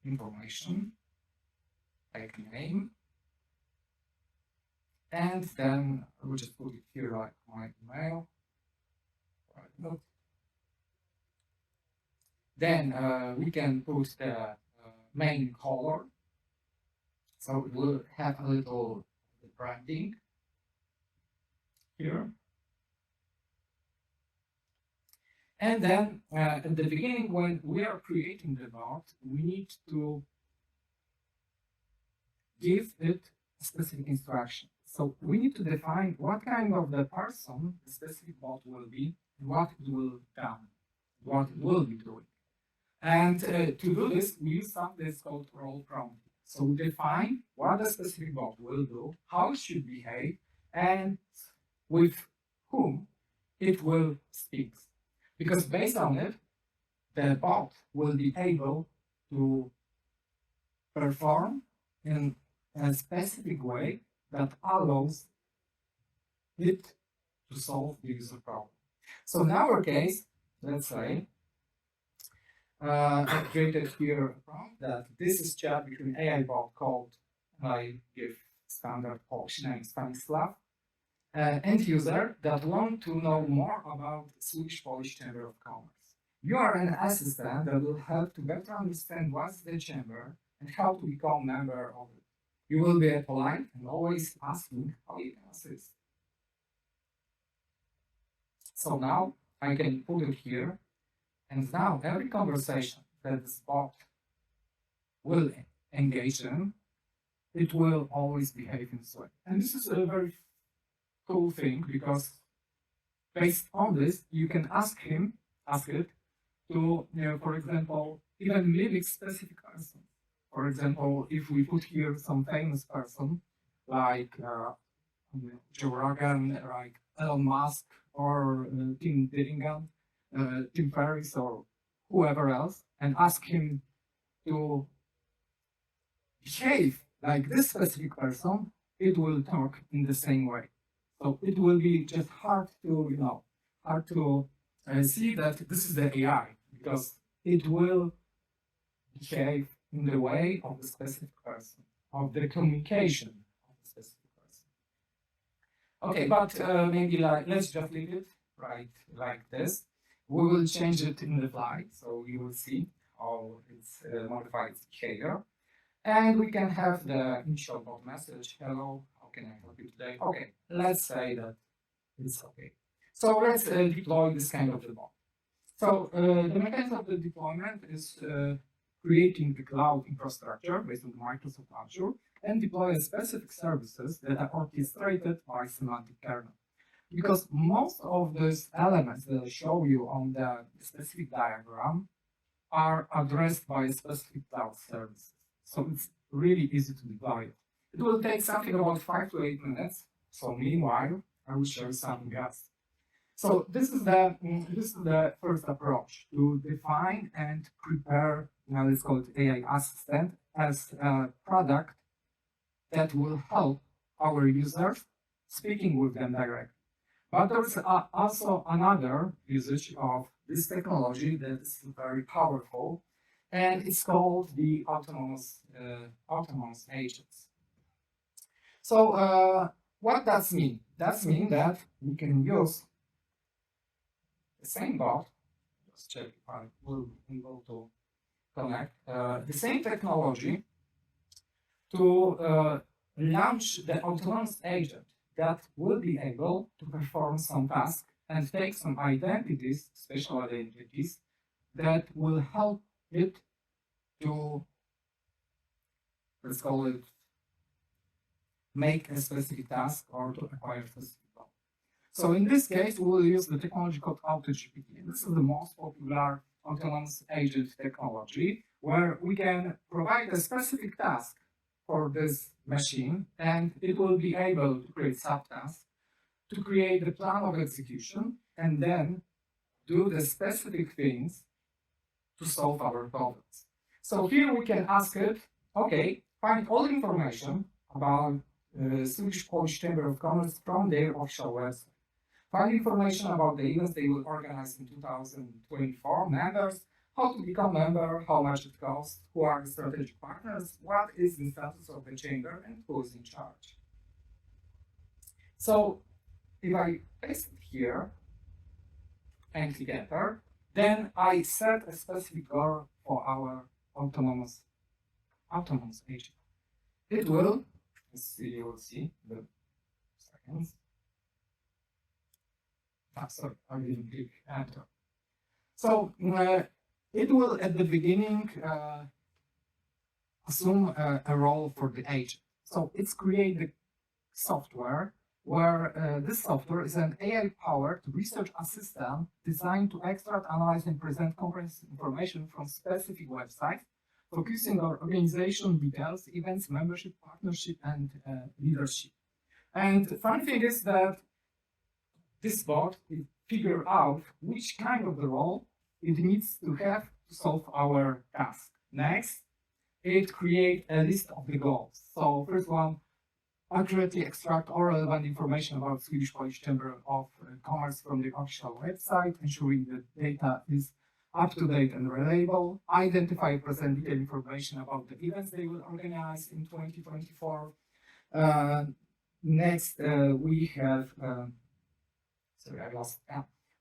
information like name, and then I will just put it here like my email. Right. Then we can put the main color. So it will have a little branding here. And then at the beginning, when we are creating the bot, we need to give it a specific instruction. So we need to define what kind of the person the specific bot will be, what it will done, what it will be doing. And to do this, we use something that's called role prompt. So we define what the specific bot will do, how it should behave, and with whom it will speak. Because based on it, the bot will be able to perform in a specific way that allows it to solve the user problem. So in our case, let's say, I created here a prompt that this is chat between AI bot called, I give standard Polish name Stanislav, end user that want to know more about Swedish Polish Chamber of Commerce. You are an assistant that will help to better understand what's the chamber and how to become member of it. You will be polite and always asking how you can assist. So now I can put it here, and now every conversation that this bot will engage in, it will always behave in this way. And this is a very cool thing because based on this, you can ask it to, for example, even mimic specific person. For example, if we put here some famous person like Joe Rogan, like Elon Musk, or Tim Dillingham, Tim Ferriss, or whoever else, and ask him to behave like this specific person, it will talk in the same way. So it will be just hard to see that this is the AI because it will behave in the way of the specific person, of the communication of the specific person. Okay, but maybe let's just leave it right like this. We will change it in the fly, so you will see how it's modified its behavior. And we can have the initial bot message, hello, how can I help you today? Okay, let's say that it's okay. So let's deploy this kind of the bot. So the mechanism of the deployment is creating the cloud infrastructure based on Microsoft Azure and deploy specific services that are orchestrated by semantic kernel. Because most of those elements that I show you on the specific diagram are addressed by specific cloud services. So it's really easy to deploy it. It will take something about 5 to 8 minutes. So meanwhile, I will show you something else. So this is the first approach to define and prepare, let's call it AI assistant, as a product that will help our users speaking with them directly. But there's also another usage of this technology that is very powerful, and it's called the autonomous agents. So what does mean? That means that we can use the same bot. Just check if I will be able to connect the same technology to launch the autonomous agent that will be able to perform some tasks and take some identities, special identities, that will help it to, let's call it, make a specific task or to acquire a specific value. So in this case, we will use the technology called AutoGPT. This is the most popular autonomous agent technology, where we can provide a specific task for this machine, and it will be able to create subtasks, to create the plan of execution, and then do the specific things to solve our problems. So here we can ask it, okay, find all information about the Swedish Polish Chamber of Commerce from their official website. Find information about the events they will organize in 2024, members, how to become member, how much it costs, who are the strategic partners, what is the status of the chamber, and who is in charge. So if I paste it here and click enter, Then I set a specific goal for our autonomous agent. It will, as you will see, the seconds. Sorry, I didn't click enter. So it will at the beginning assume a role for the agent. So it's create the software where this software is an AI-powered research assistant designed to extract, analyze, and present comprehensive information from specific websites, focusing on organization details, events, membership, partnership, and leadership. And the funny thing is that this bot will figure out which kind of the role it needs to have to solve our task. Next, it creates a list of the goals. So first one, accurately extract all relevant information about Swedish-Polish Chamber of Commerce from the official website, ensuring that data is up to date and reliable. Identify and present detailed information about the events they will organize in 2024. Next, we have,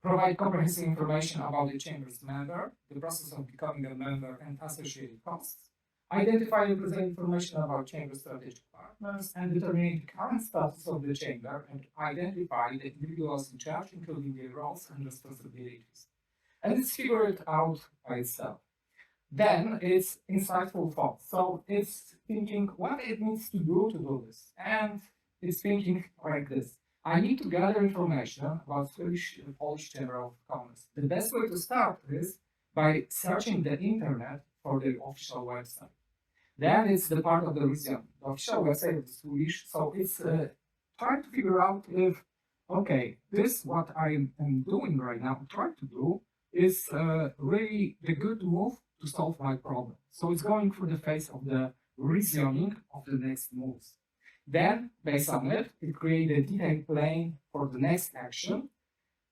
provide comprehensive information about the Chamber's member, the process of becoming a member and associated costs. Identify and present information about Chamber strategic partners and determine the current status of the Chamber and identify the individuals in charge, including their roles and responsibilities. And it's figured out by itself. Then it's insightful thoughts. So it's thinking what it needs to do this. And it's thinking like this. I need to gather information about Swedish-Polish Chamber of Commerce. The best way to start is by searching the internet for the official website. Then it's the part of the reason. The official website of the Swedish, so it's trying to figure out if, okay, this what I am doing right now, trying to do, is really the good move to solve my problem. So it's going through the phase of the reasoning of the next moves. Then, based on it, it creates a detailed plan for the next action,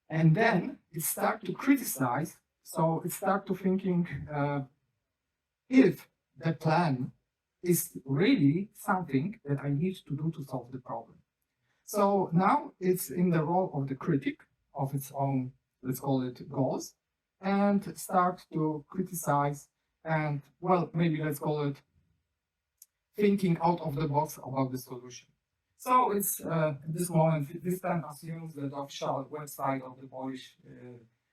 and then it starts to criticize. So it starts to thinking if the plan is really something that I need to do to solve the problem. So now it's in the role of the critic of its own, let's call it, goals, and start to criticize and, well, maybe let's call it thinking out of the box about the solution. So it's at this moment, this time assumes that the official website of the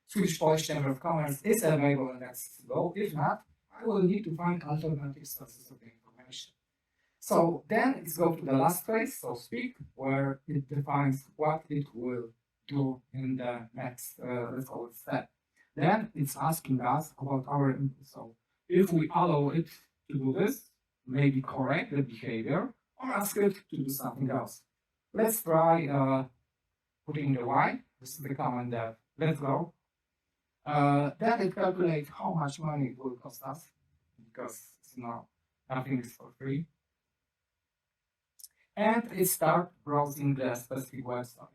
Swedish-Polish Chamber of Commerce is available and accessible. If not, I will need to find alternative sources of the information. So then it's go to the last phase, so speak, where it defines what it will do in the next, let's call it, step. Then it's asking us about our input. So if we allow it to do this, maybe correct the behavior, or ask it to do something else. Let's try putting the Y. This is the command that let's go. Then it calculates how much money it will cost us, because nothing is for free. And it starts browsing the specific website.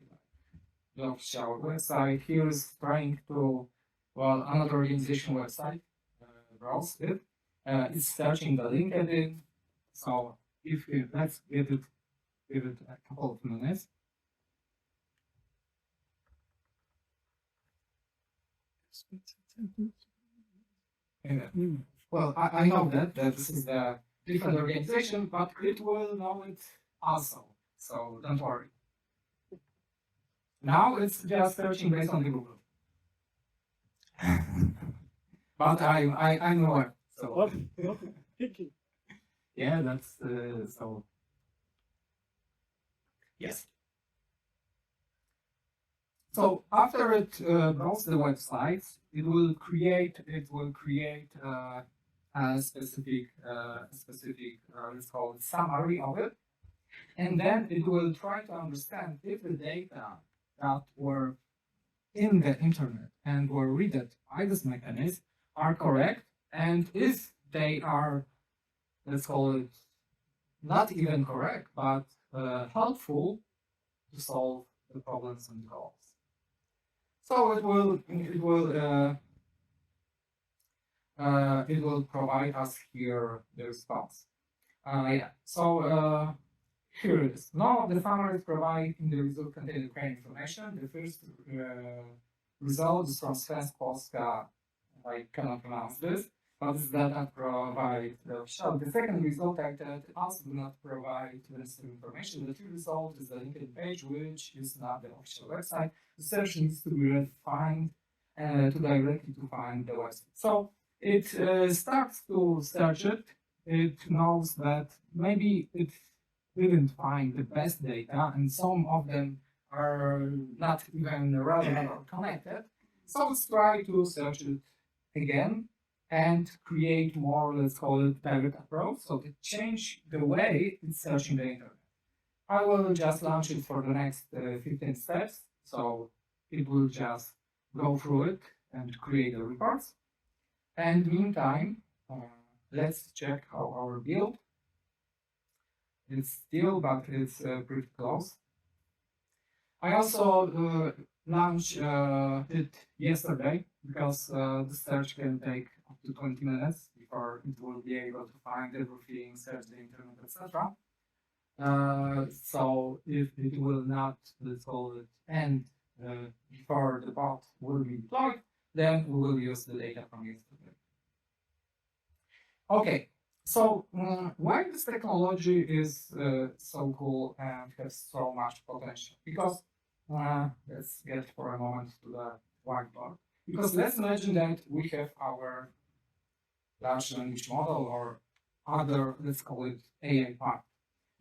The official website here is trying to, well, another organization website, browse it. It's searching the LinkedIn. So if let's give it a couple of minutes. Well, I know that this is a different organization, but it will know it also. So don't worry. Now it's just searching based on the Google. But I know it. So yeah, that's so. Yes. So after it browses the website, it will create a specific let's call it summary of it, and then it will try to understand if the data that were in the internet and were read by this mechanism are correct, and if they are, let's call it, not even correct, but helpful to solve the problems and goals. So it will provide us here the response. Yeah. So here it is. None of the summaries provided in the result contain the correct information. The first result is from Svensk Polska I cannot pronounce this, but this does not provide the official. The second result that also do not provide the necessary information. The third result is the LinkedIn page, which is not the official website. The search needs to be refined to directly to find the website. So it starts to search it. It knows that maybe it didn't find the best data, and some of them are not even relevant or connected. So let's try to search it again and create more, let's call it direct approach. So to change the way it's searching the internet. I will just launch it for the next 15 steps. So it will just go through it and create the reports. And meantime, let's check how our build. It's still, but it's pretty close. I also launched it yesterday because the search can take up to 20 minutes before it will be able to find everything, search the internet, etc. So if it will not, let's call it, end before the bot will be deployed, then we will use the data from yesterday. Okay, so why this technology is so cool and has so much potential? Because let's get for a moment to the whiteboard. Because let's imagine that we have our large language model or other, let's call it AI part.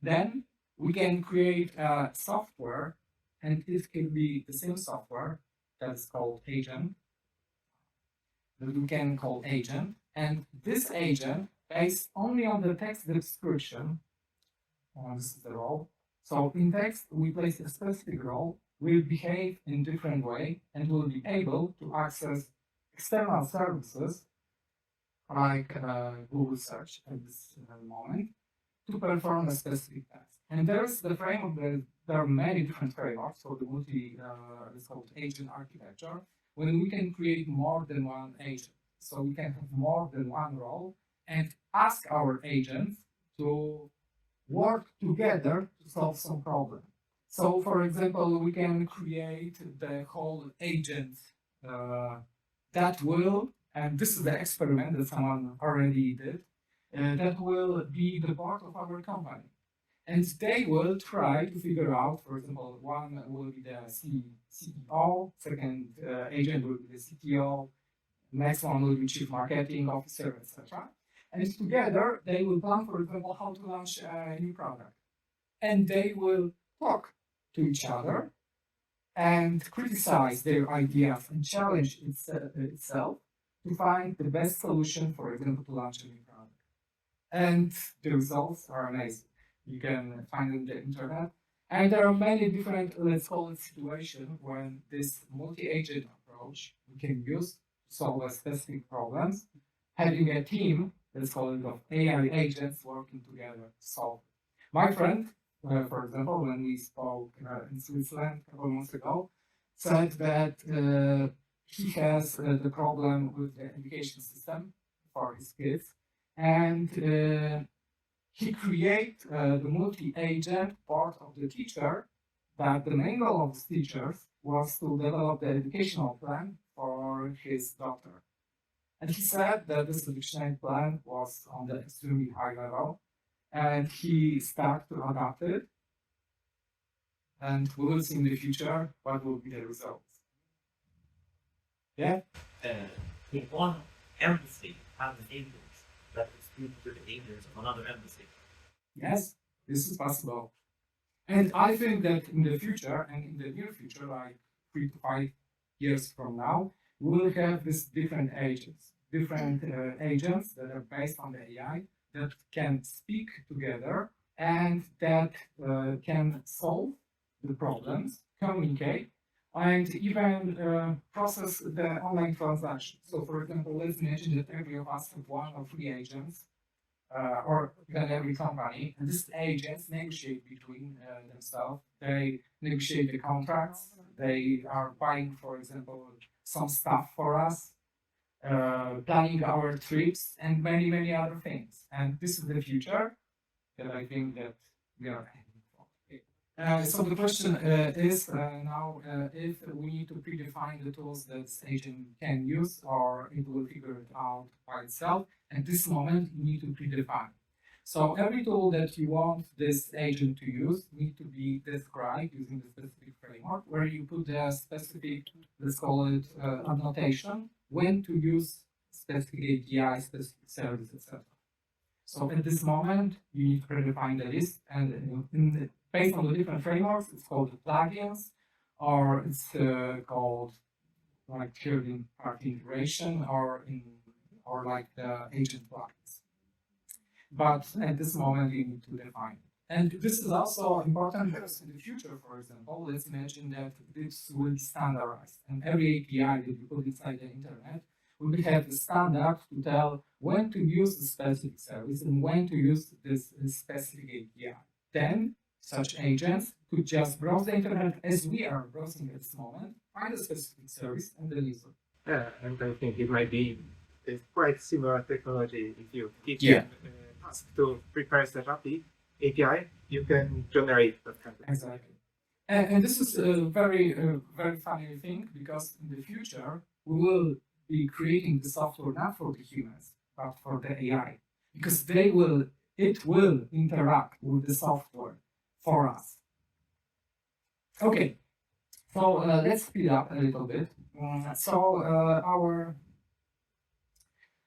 Then we can create a software, and it can be the same software that is called agent, that we can call agent. And this agent, based only on the text description, this is the role. So in text, we place a specific role, will behave in different way, and will be able to access external services like Google search at this moment to perform a specific task. And there's the framework that there are many different frameworks for the it's called agent architecture, when we can create more than one agent. So we can have more than one role and ask our agents to work together to solve some problem. So, for example, we can create the whole agent that will, and this is the experiment that someone already did, that will be the board of our company. And they will try to figure out, for example, one will be the CEO, second agent will be the CTO, next one will be chief marketing officer, etc. And together they will plan, for example, how to launch a new product. And they will talk to each other and criticize their ideas and challenge itself to find the best solution, for example, to launch a new product. And the results are amazing. You can find it on the internet. And there are many different, let's call it, situations when this multi-agent approach we can use to solve a specific problems, having a team, let's call it, of AI agents working together to solve it. My friend, for example, when we spoke in Switzerland a couple months ago, said that he has the problem with the education system for his kids, and he created the multi-agent part of the teacher, that the main goal of the teachers was to develop the educational plan for his daughter. And he said that this educational plan was on the extremely high level, and he started to adapt it. And we will see in the future what will be the results. Yeah? In one embassy have agents that will speak to the agents of another embassy. Yes, this is possible. And I think that in the future, and in the near future, like 3 to 5 years from now, we will have these different agents that are based on the AI that can speak together and that can solve the problems, communicate, and even process the online transaction. So, for example, let's imagine that every of us have 1 or 3 agents, or even every company, and these agents negotiate between themselves. They negotiate the contracts. They are buying, for example, some stuff for us, planning our trips, and many, many other things. And this is the future that I think that we are heading for. So the question is now if we need to predefine the tools that this agent can use, or it will figure it out by itself. At this moment, you need to predefine. So every tool that you want this agent to use need to be described using the specific framework, where you put the specific, let's call it annotation, when to use specific API, specific service, etc. So at this moment, you need to predefine the list, and based on the different frameworks, it's called plugins, or it's called like third-party integration, or like the agent plugins. But at this moment, you need to define it. And this is also important because in the future, for example, let's imagine that this will be standardized, and every API that you put inside the internet will have the standard to tell when to use the specific service and when to use this specific API. Then such agents could just browse the internet as we are browsing at this moment, find a specific service, and then use it. Yeah, and I think it might be a quite similar technology. If you teach Yeah. a task to prepare the API, you can generate that kind of Exactly. And this is a very funny thing, because in the future we will be creating the software not for the humans but for the AI, because it will interact with the software for us. Okay, so let's speed up a little bit.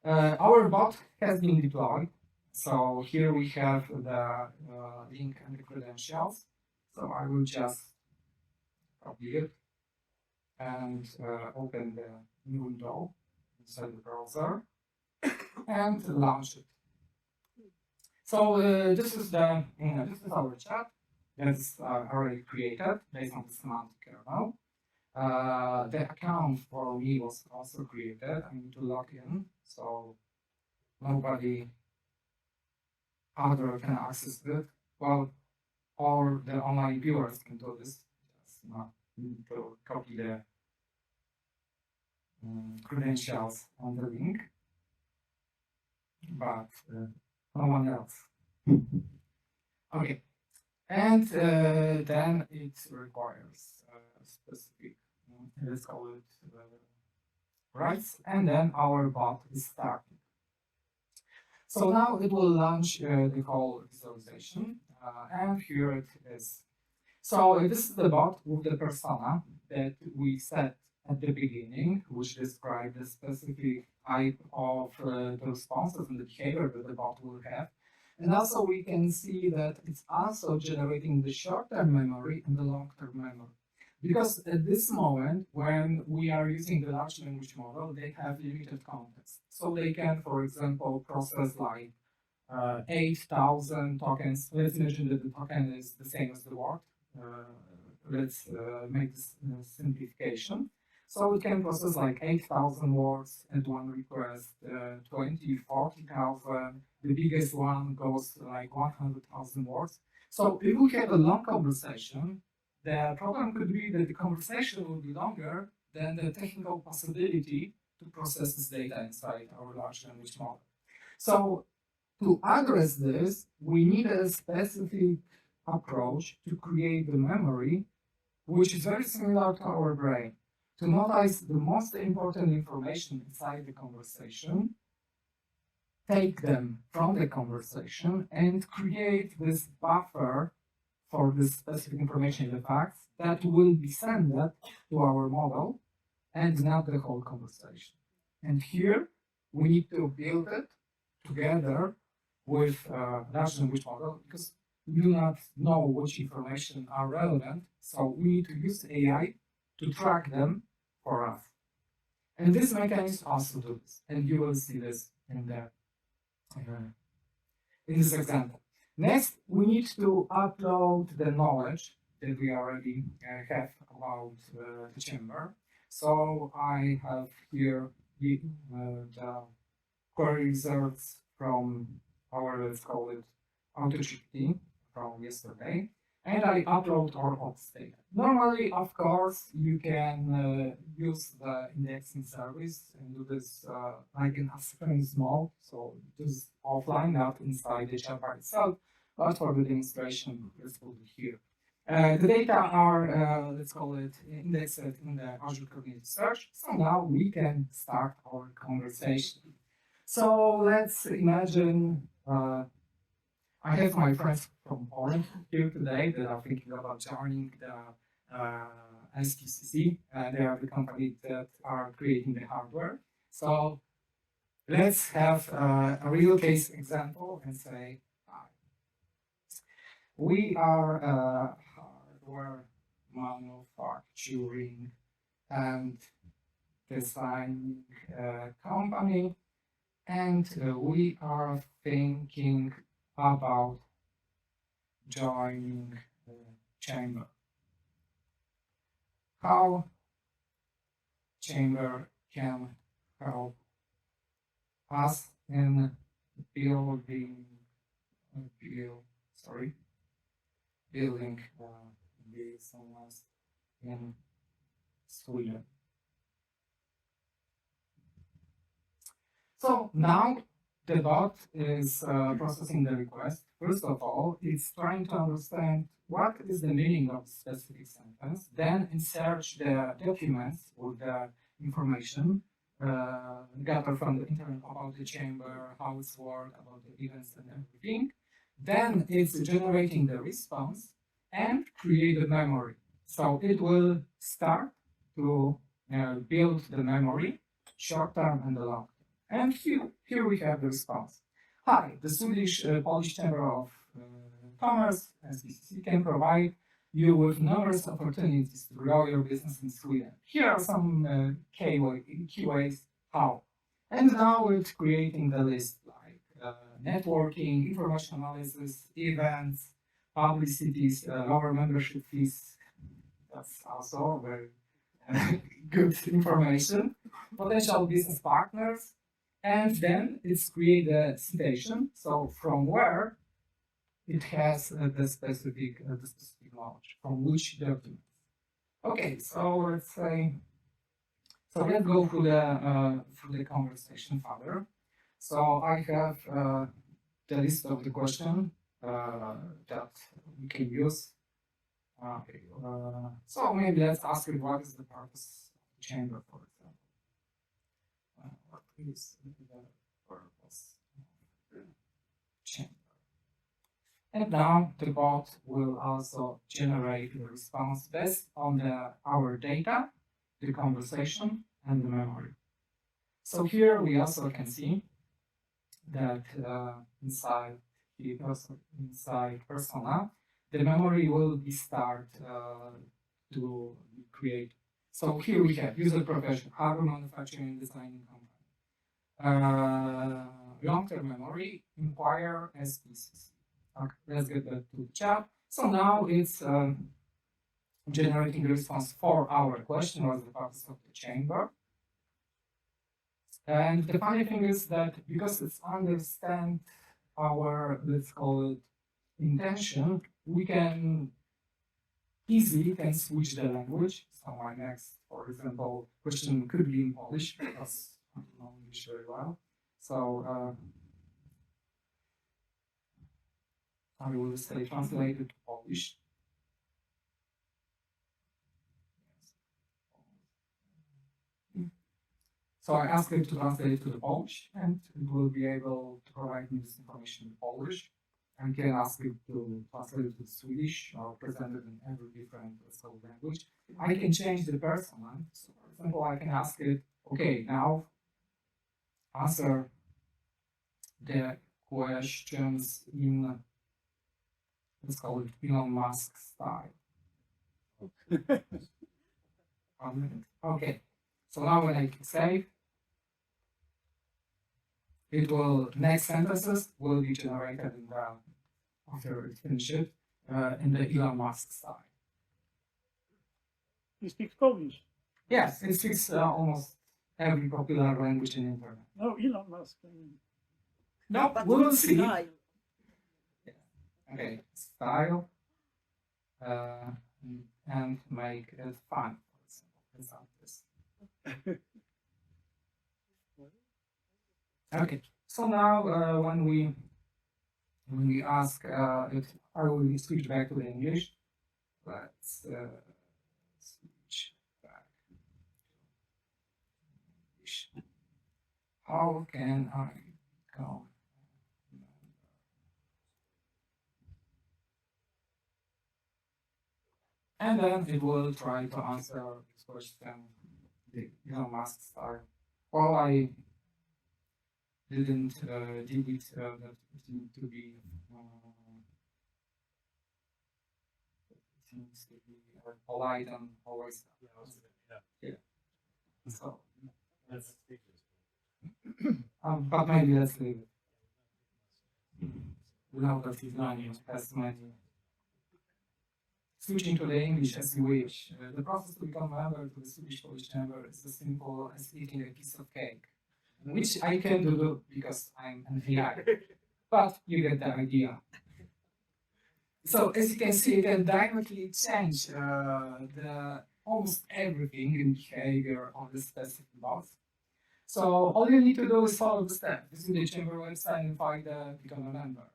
Our bot has been deployed. So here we have the link and the credentials. So I will just copy it and open the new window inside the browser and launch it. So this is our chat that's already created based on the semantic kernel. The account for me was also created. I need to log in, so nobody other can access it. Well, or the online viewers can do this. Just need to copy the credentials on the link, but no one else. Okay, and then it requires specific, let's call it rights, and then our bot is starting. So now it will launch the whole visualization, and here it is. So this is the bot with the persona that we set at the beginning, which describe the specific type of the responses and the behavior that the bot will have. And also we can see that it's also generating the short-term memory and the long-term memory. Because at this moment, when we are using the large language model, they have limited context. So they can, for example, process like 8,000 tokens. Let's imagine that the token is the same as the word. Let's make this simplification. So it can process like 8,000 words at one request, 20, 40,000. The biggest one goes like 100,000 words. So if we have a long conversation, the problem could be that the conversation will be longer than the technical possibility to process this data inside our large language model. So to address this, we need a specific approach to create the memory, which is very similar to our brain, to notice the most important information inside the conversation, take them from the conversation, and create this buffer for this specific information in the facts that will be sent to our model and not the whole conversation. And here we need to build it together with large language model, because we do not know which information are relevant, so we need to use AI to track them for us. And this mechanism also does this, and you will see this in this example. Next, we need to upload the knowledge that we already have about the chamber. So I have here the query results from our, let's call it, AutoGPT from yesterday, and I upload our ops data. Normally, of course, you can use the indexing service and do this like in asynchronous mode, so just offline, not inside the chatbot itself. But for the demonstration, let's put it here. The data are, let's call it, indexed in the Azure Cognitive Search. So now we can start our conversation. So let's imagine I have my friends from Poland here today that are thinking about joining the STCC. They are the company that are creating the hardware. So let's have a real case example and say, we are a hardware manufacturing and designing company, and we are thinking about joining the chamber. How chamber can help us in building business in Sweden. So now the bot is processing the request. First of all, it's trying to understand what is the meaning of a specific sentence. Then it search the documents with the information gathered from the internet about the chamber, how it's work, about the events and everything. Then it's generating the response and create a memory. So it will start to build the memory, short term and the long term. And here we have the response. Hi, the Swedish Polish Chamber of Commerce, SPCC, can provide you with numerous opportunities to grow your business in Sweden. Here are some key ways how. And now it's creating the list like networking, information analysis, events, publicities, lower membership fees. That's also very good information. Potential business partners. And then it's create a citation. So from where it has the specific knowledge, from which document. Okay, so let's say, so let's go through the conversation further. So I have the list of the question that we can use. Okay, so maybe let's ask it what is the purpose of the chamber, for example. What is the purpose of the chamber? And now the bot will also generate a response based on our data, the conversation, and the memory. So here we also can see that inside persona, the memory will be start to create. So here we have user profession, hardware manufacturing and designing company. Long-term memory, inquire SPCC. Okay, let's get back to the chat. So now it's generating a response for our question, what's the purpose of the chamber. And the funny thing is that because it's understand our, let's call it, intention, we can easily switch the language. So my next, for example, question could be in Polish because I don't know English very well. So I will say translated to Polish. So I asked it to translate to the Polish, and it will be able to provide me this information in Polish. I can ask it to translate it to Swedish or present it in every different language. I can change the persona. So for example, I can ask it, okay, now answer the questions in, let's call it Elon Musk style. Okay, so now when I click save, it will, next sentences will be generated in the, after it finishes, in the Elon Musk style. You speak Polish? Yes, it speaks almost every popular language in internet. No, Elon Musk. No, But we will see. style. Okay, style, and make it fun. For example, this. Okay, so now when we ask it, I will switch back to the English. Let's switch back. How can I go? And then it will try to answer this question, the Elon Musk style. Well, I didn't do it that to be seems to be polite and always yeah. So but maybe let's leave it. Without that design as many. Switching to the English as you wish. The process to become a member to the Swedish Polish Chamber is as simple as eating a piece of cake, which I can do because I'm an AI. But you get the idea. So as you can see, you can dynamically change the almost everything in behavior of the specific bot. So all you need to do is follow the steps. Visit the chamber website and find become a member.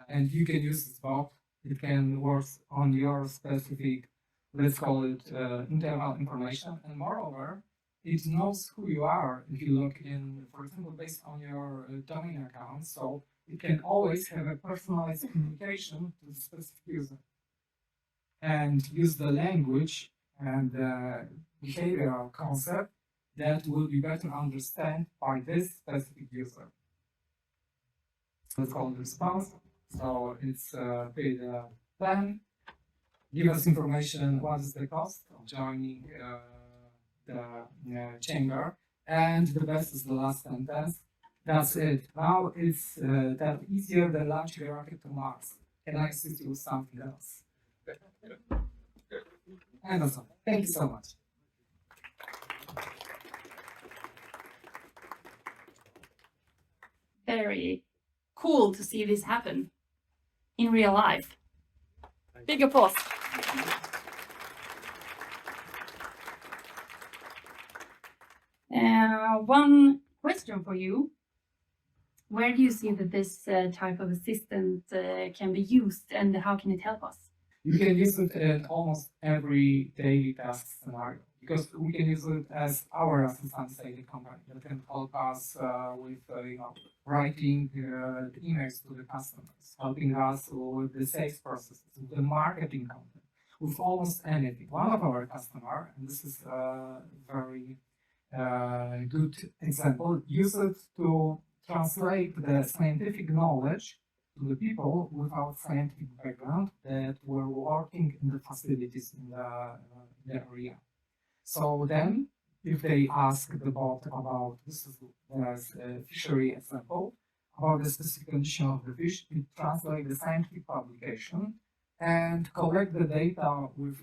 And you can use this bot. It can work on your specific, let's call it internal information. And moreover, it knows who you are if you log in, for example, based on your domain account. So it can always have a personalized communication to the specific user and use the language and behavioral concept that will be better understood by this specific user. Let's call it response. So it's pay the plan, give us information what is the cost of joining the chamber, and the best is the last sentence. That's it. Now it's that easier than launching a rocket to Mars. Can I assist you with something else? And also, thank you so much. Very cool to see this happen in real life. Big applause. One question for you. Where do you see that this type of assistant can be used, and how can it help us? You can use it in almost every daily task scenario because we can use it as our assistant in the company that can help us with writing the emails to the customers, helping us with the sales processes, with the marketing content, with almost anything. One of our customers, and this is a very good example, use it to translate the scientific knowledge to the people without scientific background that were working in the facilities in the area. So then, if they ask the bot about, this is a fishery example, about the specific condition of the fish, it translates the scientific publication and collect the data with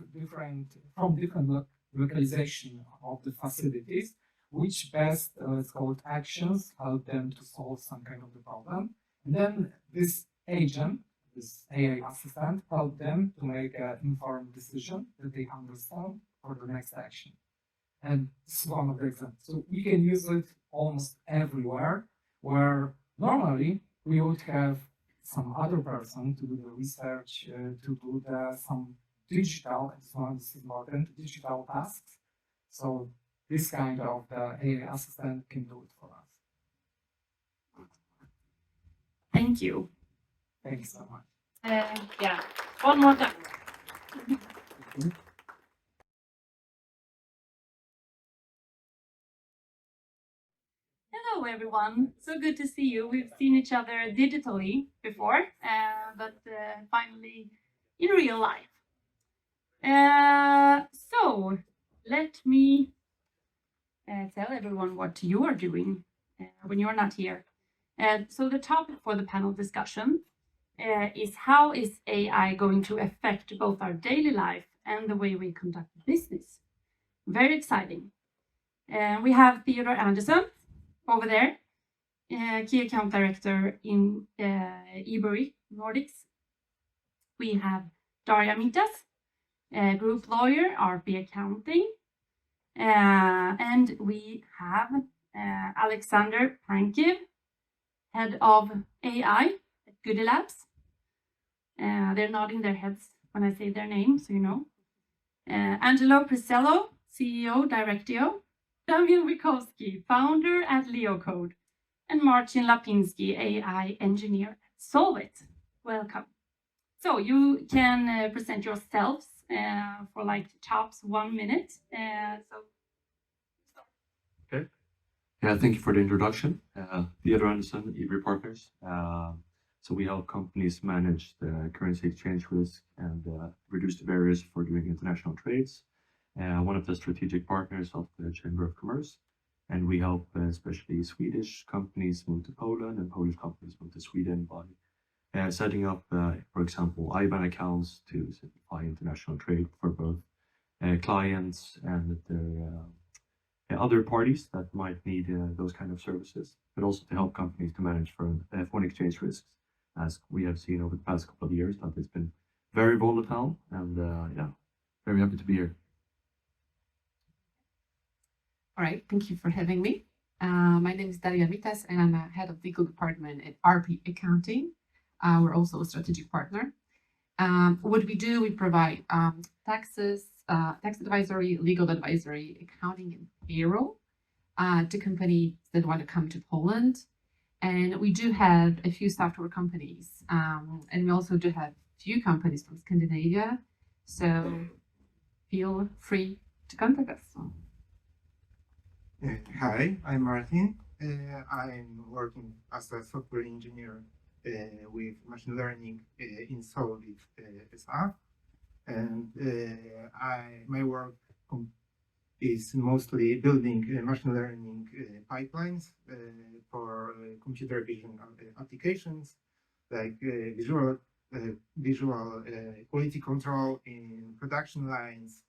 from different localization of the facilities, which best, let's call it actions, help them to solve some kind of the problem. And then this agent, this AI assistant, help them to make an informed decision that they understand for the next action. And this is one of the examples. So we can use it almost everywhere, where normally we would have some other person to do the research, to do some digital, and this is important, digital tasks. So this kind of AI assistant can do it for us. Thank you. Thank you so much. Yeah, one more time. Hello everyone, so good to see you. We've seen each other digitally before, but finally in real life. So let me tell everyone what you are doing when you're not here. So the topic for the panel discussion is how is AI going to affect both our daily life and the way we conduct business. Very exciting. We have Theodore Anderson over there, Key Account Director in Ebury Nordics. We have Daria Mitas, Group Lawyer, RP Accounting. And we have Alexander Pankiv, Head of AI at Goody Labs. They're nodding their heads when I say their name, so you know. Angelo Prisello, CEO, Directio. Damian Wikowski, founder at LeoCode. And Marcin Lapinski, AI engineer at Solvit. Welcome. So you can present yourselves for like tops 1 minute. Okay. Yeah, thank you for the introduction. Theodore Anderson, eBay Partners. So we help companies manage the currency exchange risk and reduce the barriers for doing international trades. One of the strategic partners of the Chamber of Commerce. And we help especially Swedish companies move to Poland and Polish companies move to Sweden by setting up, for example, IBAN accounts to simplify international trade for both clients and their other parties that might need those kind of services, but also to help companies to manage foreign exchange risks, as we have seen over the past couple of years that it's been very volatile. And yeah, very happy to be here. All right, thank you for having me. My name is Daria Mitas, and I'm a head of legal department at RP Accounting. We're also a strategic partner. What we do, we provide taxes, tax advisory, legal advisory, accounting, and payroll to companies that want to come to Poland. And we do have a few software companies, and we also do have a few companies from Scandinavia. So feel free to contact us. Hi, I'm Martin. I'm working as a software engineer with machine learning in Solvit SA. And my work is mostly building machine learning pipelines for computer vision applications like visual quality control in production lines,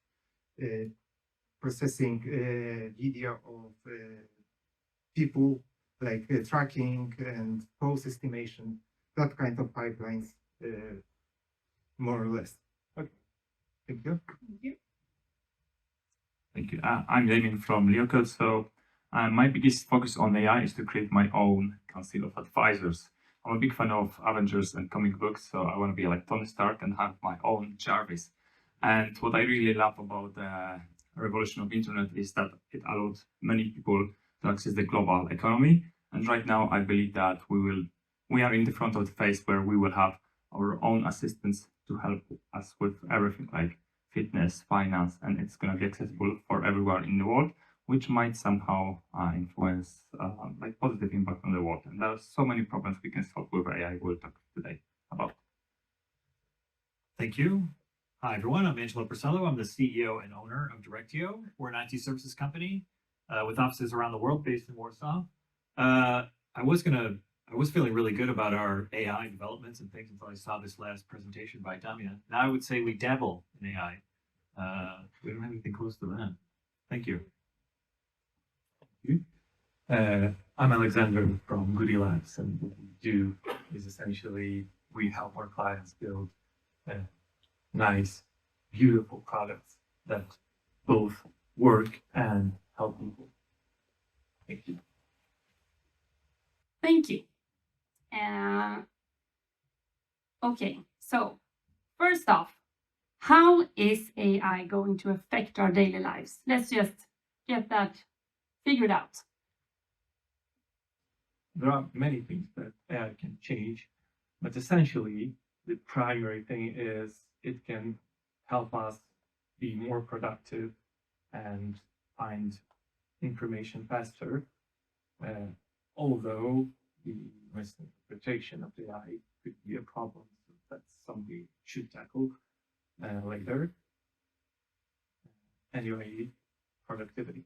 processing video of people, like tracking and pose estimation, that kind of pipelines, more or less. Okay, thank you. Thank you. Thank you. I'm Damien from LeoCode. So my biggest focus on AI is to create my own council of advisors. I'm a big fan of Avengers and comic books, so I want to be like Tony Stark and have my own Jarvis. And what I really love about the revolution of internet is that it allowed many people to access the global economy. And right now, I believe that we are in the front of the phase where we will have our own assistants to help us with everything like fitness, finance, and it's going to be accessible for everyone in the world, which might somehow influence like positive impact on the world. And there are so many problems we can solve with AI we'll talk today about. Thank you. Hi, everyone. I'm Angelo Prisello. I'm the CEO and owner of Directio. We're an IT services company with offices around the world based in Warsaw. I was feeling really good about our AI developments and things until I saw this last presentation by Damian. Now I would say we dabble in AI. We don't have anything close to that. Thank you. I'm Alexander from Goody Labs, and what we do is essentially we help our clients build nice, beautiful products that both work and help people. Thank you. Thank you. Okay, so first off, how is AI going to affect our daily lives? Let's just get that figured out. There are many things that AI can change, but essentially the primary thing is it can help us be more productive and find information faster, although the misinterpretation of the AI could be a problem. So that's something we should tackle later. Anyway, productivity.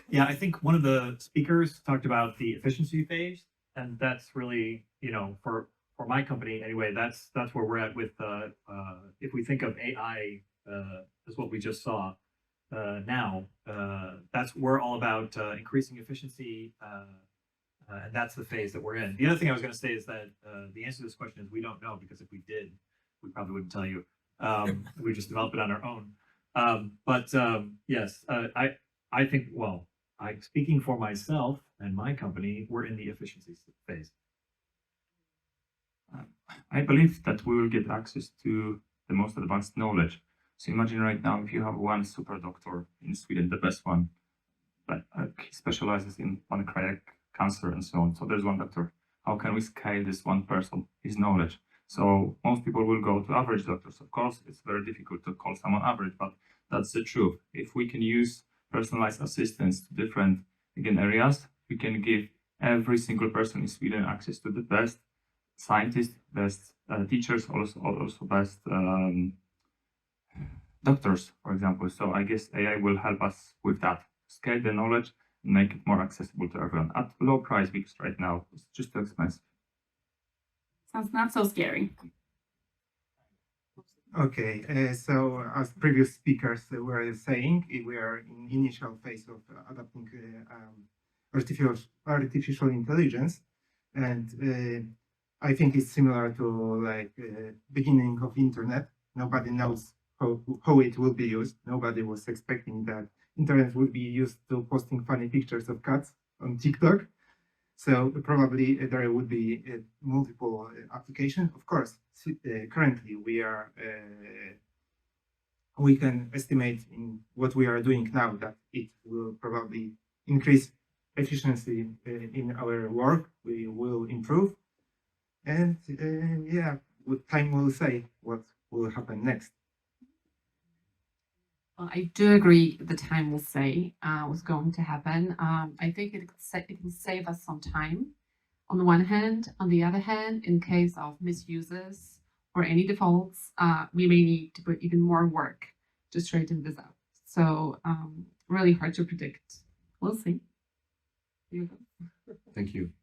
Yeah, I think one of the speakers talked about the efficiency phase, and that's really, for my company anyway, that's where we're at with if we think of AI as what we just saw now, we're all about increasing efficiency, and that's the phase that we're in. The other thing I was going to say is that the answer to this question is we don't know, because if we did, we probably wouldn't tell you. We just develop it on our own. Yes, I think, well, speaking for myself and my company, we're in the efficiency phase. I believe that we will get access to the most advanced knowledge. So imagine right now if you have one super doctor in Sweden, the best one, but he specializes in pancreatic cancer and so on. So there's one doctor. How can we scale this one person, his knowledge? So most people will go to average doctors. Of course, it's very difficult to call someone average, but that's the truth. If we can use personalized assistance to different, again, areas, we can give every single person in Sweden access to the best scientists, best teachers, also best doctors, for example. So I guess AI will help us with that, scale the knowledge and make it more accessible to everyone at low price, because right now it's just too expensive. Sounds not so scary. Okay, so as previous speakers were saying, we are in initial phase of adopting artificial intelligence, and I think it's similar to like beginning of internet. Nobody knows how it will be used. Nobody was expecting that internet would be used to posting funny pictures of cats on TikTok. So probably there would be multiple applications. Of course, currently we can estimate in what we are doing now that it will probably increase efficiency in our work. We will improve, and yeah, with time will say what will happen next. Well, I do agree the time will say what's going to happen. I think it can save us some time on the one hand. On the other hand, in case of misuses or any defaults, we may need to put even more work to straighten this out. So really hard to predict. We'll see. Thank you.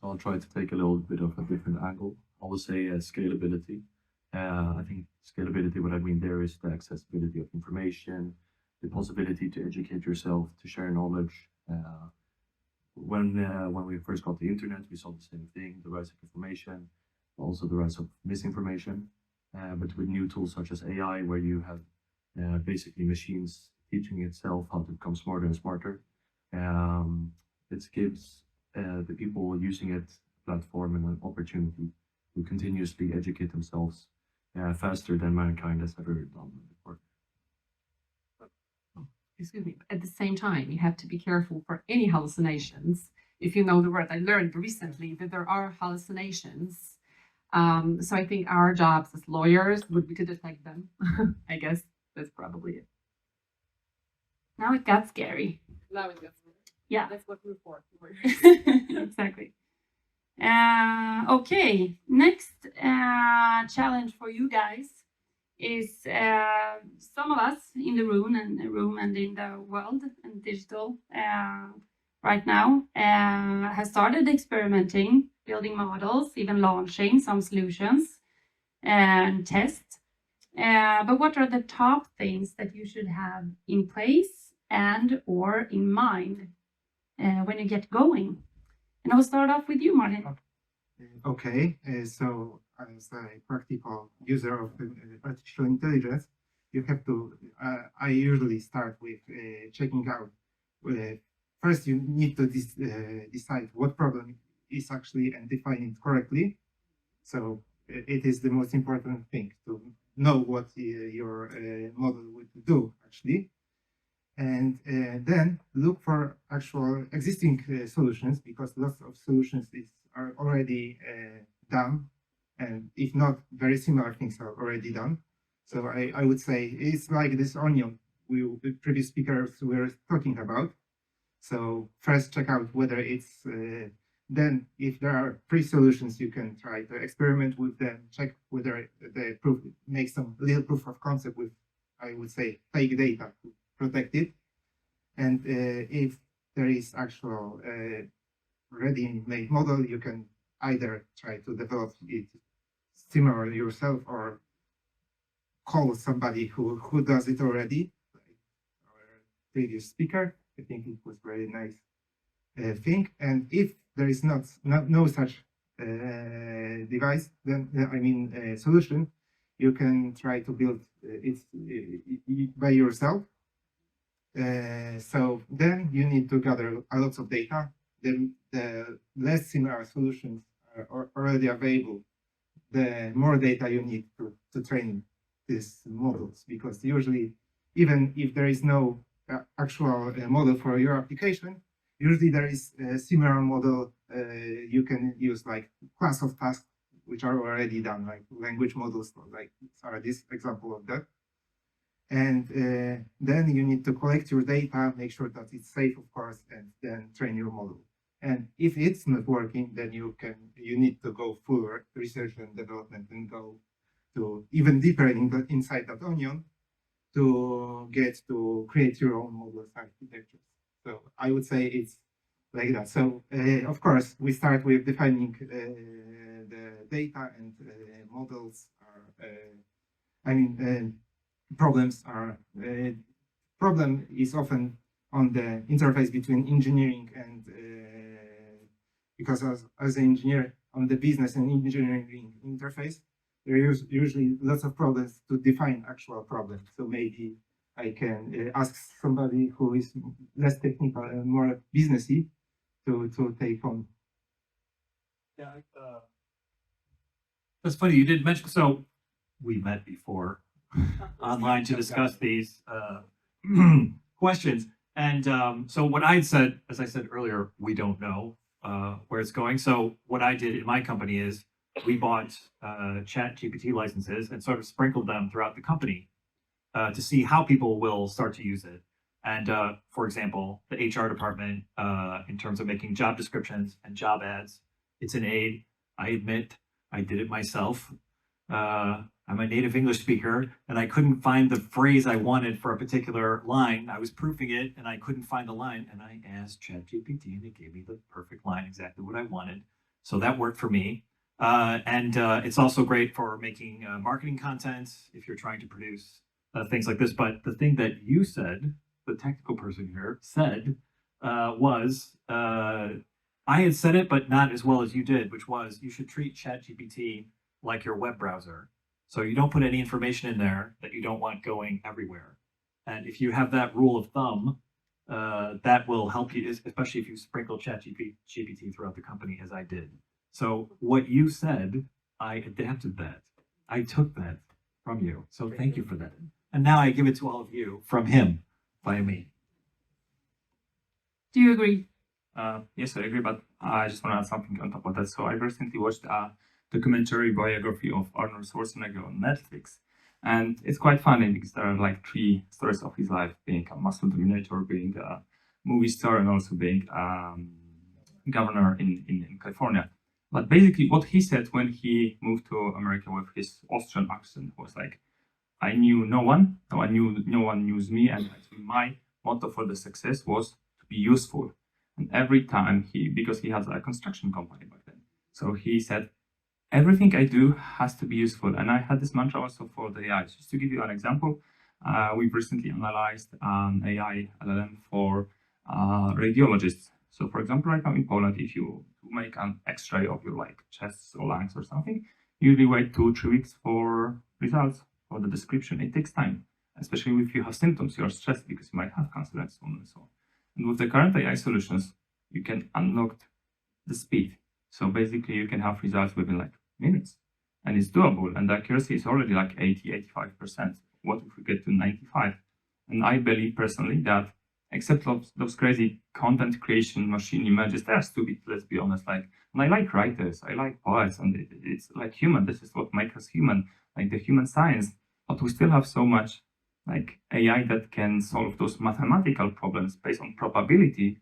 So I'll try to take a little bit of a different angle. I will say scalability. I think scalability, what I mean there is the accessibility of information, the possibility to educate yourself, to share knowledge. When we first got the internet, we saw the same thing, the rise of information, also the rise of misinformation. But with new tools such as AI, where you have basically machines teaching itself how to become smarter and smarter, it gives the people using it a platform and an opportunity to continuously educate themselves faster than mankind has ever done before. Excuse me. At the same time, you have to be careful for any hallucinations. If you know the word, I learned recently that there are hallucinations. So I think our jobs as lawyers would be to detect them. I guess that's probably it. Now it got scary. Now it gets Yeah. That's what we're for. Exactly. Okay, next challenge for you guys is some of us in the room and in the world and digital right now has started experimenting, building models, even launching some solutions and tests. But what are the top things that you should have in place and or in mind when you get going? And I'll start off with you, Martin. Okay, so as a practical user of artificial intelligence, you have to, I usually start with checking out. First, you need to decide what problem is actually and define it correctly. So it is the most important thing to know what your model would do actually. And then look for actual existing solutions, because lots of solutions are already done, and if not, very similar things are already done. So I would say it's like this onion the previous speakers were talking about. So first check out whether it's, then if there are free solutions, you can try to experiment with them, check whether the proof makes some little proof of concept with, I would say, fake data to protect it. And if there is actual ready-made model, you can either try to develop it similar yourself or call somebody who does it already, like our previous speaker. I think it was very nice thing. And if there is no such device, then solution, you can try to build it by yourself. So then you need to gather a lot of data. Then the less similar solutions are already available. the more data you need to train these models, because usually, even if there is no actual model for your application, usually there is a similar model you can use, like class of tasks which are already done, like language models, like are this example of that. And then you need to collect your data, make sure that it's safe, of course, and then train your model. And if it's not working, then you need to go full research and development and go to even deeper inside that onion to get to create your own models architectures. So I would say it's like that. So of course, we start with defining the data, and models are, problems are, problem is often on the interface between engineering and, because as an engineer on the business and engineering interface, there are usually lots of problems to define actual problems. So maybe I can ask somebody who is less technical and more businessy to take on. Yeah, that's funny. You did mention, so we met before online to discuss these questions. And so what I said, as I said earlier, we don't know where it's going. So what I did in my company is we bought ChatGPT licenses and sort of sprinkled them throughout the company to see how people will start to use it. And for example, the HR department, in terms of making job descriptions and job ads, it's an aid. I admit I did it myself. I'm a native English speaker, and I couldn't find the phrase I wanted for a particular line. I was proofing it, and I couldn't find the line, and I asked ChatGPT, and it gave me the perfect line, exactly what I wanted. So that worked for me. And it's also great for making marketing content if you're trying to produce things like this. But the thing that you said, the technical person here said, was I had said it, but not as well as you did, which was you should treat ChatGPT like your web browser. So you don't put any information in there that you don't want going everywhere. And if you have that rule of thumb, that will help you, especially if you sprinkle ChatGPT throughout the company, as I did. So what you said, I adapted that. I took that from you. So thank you for that. And now I give it to all of you from him, by me. Do you agree? Yes, I agree, but I just want to add something on top of that. So I recently watched a documentary biography of Arnold Schwarzenegger on Netflix. And it's quite funny because there are like 3 stories of his life: being a muscle dominator, being a movie star, and also being governor in California. But basically what he said when he moved to America with his Austrian accent was like, I knew no one knew me, and actually my motto for the success was to be useful. And every time because he has a construction company back then, so he said, everything I do has to be useful. And I had this mantra also for the AI. Just to give you an example, we've recently analyzed an AI LLM for radiologists. So for example, right now in Poland, if you make an X-ray of your like chest or lungs or something, you usually wait 2-3 weeks for results, for the description. It takes time, especially if you have symptoms, you are stressed because you might have cancer and so on and so on. And with the current AI solutions, you can unlock the speed. So basically you can have results within like minutes, and it's doable, and the accuracy is already like 80-85%. What if we get to 95? And I believe personally that, except those crazy content creation machine images, they are stupid, let's be honest. Like, and I like writers, I like poets, and it's like human. This is what makes us human, like the human science. But we still have so much like AI that can solve those mathematical problems based on probability,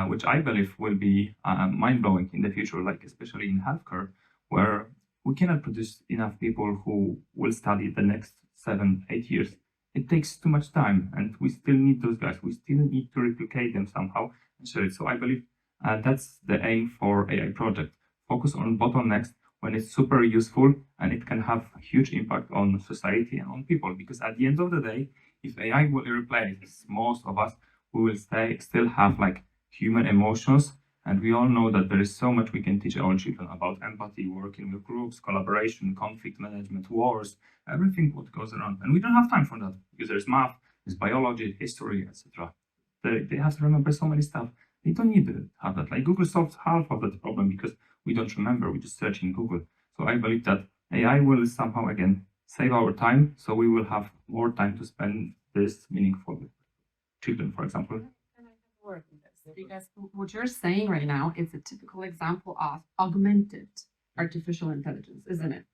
which I believe will be mind-blowing in the future, like especially in healthcare, where we cannot produce enough people who will study the next 7-8 years. It takes too much time, and we still need those guys. We still need to replicate them somehow and share it. So I believe that's the aim for AI project. Focus on bottlenecks when it's super useful and it can have a huge impact on society and on people. Because at the end of the day, if AI will replace most of us, we will still have like human emotions. And we all know that there is so much we can teach our children about empathy, working with groups, collaboration, conflict management, wars, everything what goes around. And we don't have time for that because there's math, there's biology, history, etc. They have to remember so many stuff. They don't need to have that. Like Google solves half of that problem because we don't remember, we just search in Google. So I believe that AI will somehow again save our time, so we will have more time to spend this meaningful with children, for example. Because what you're saying right now is a typical example of augmented artificial intelligence, isn't it?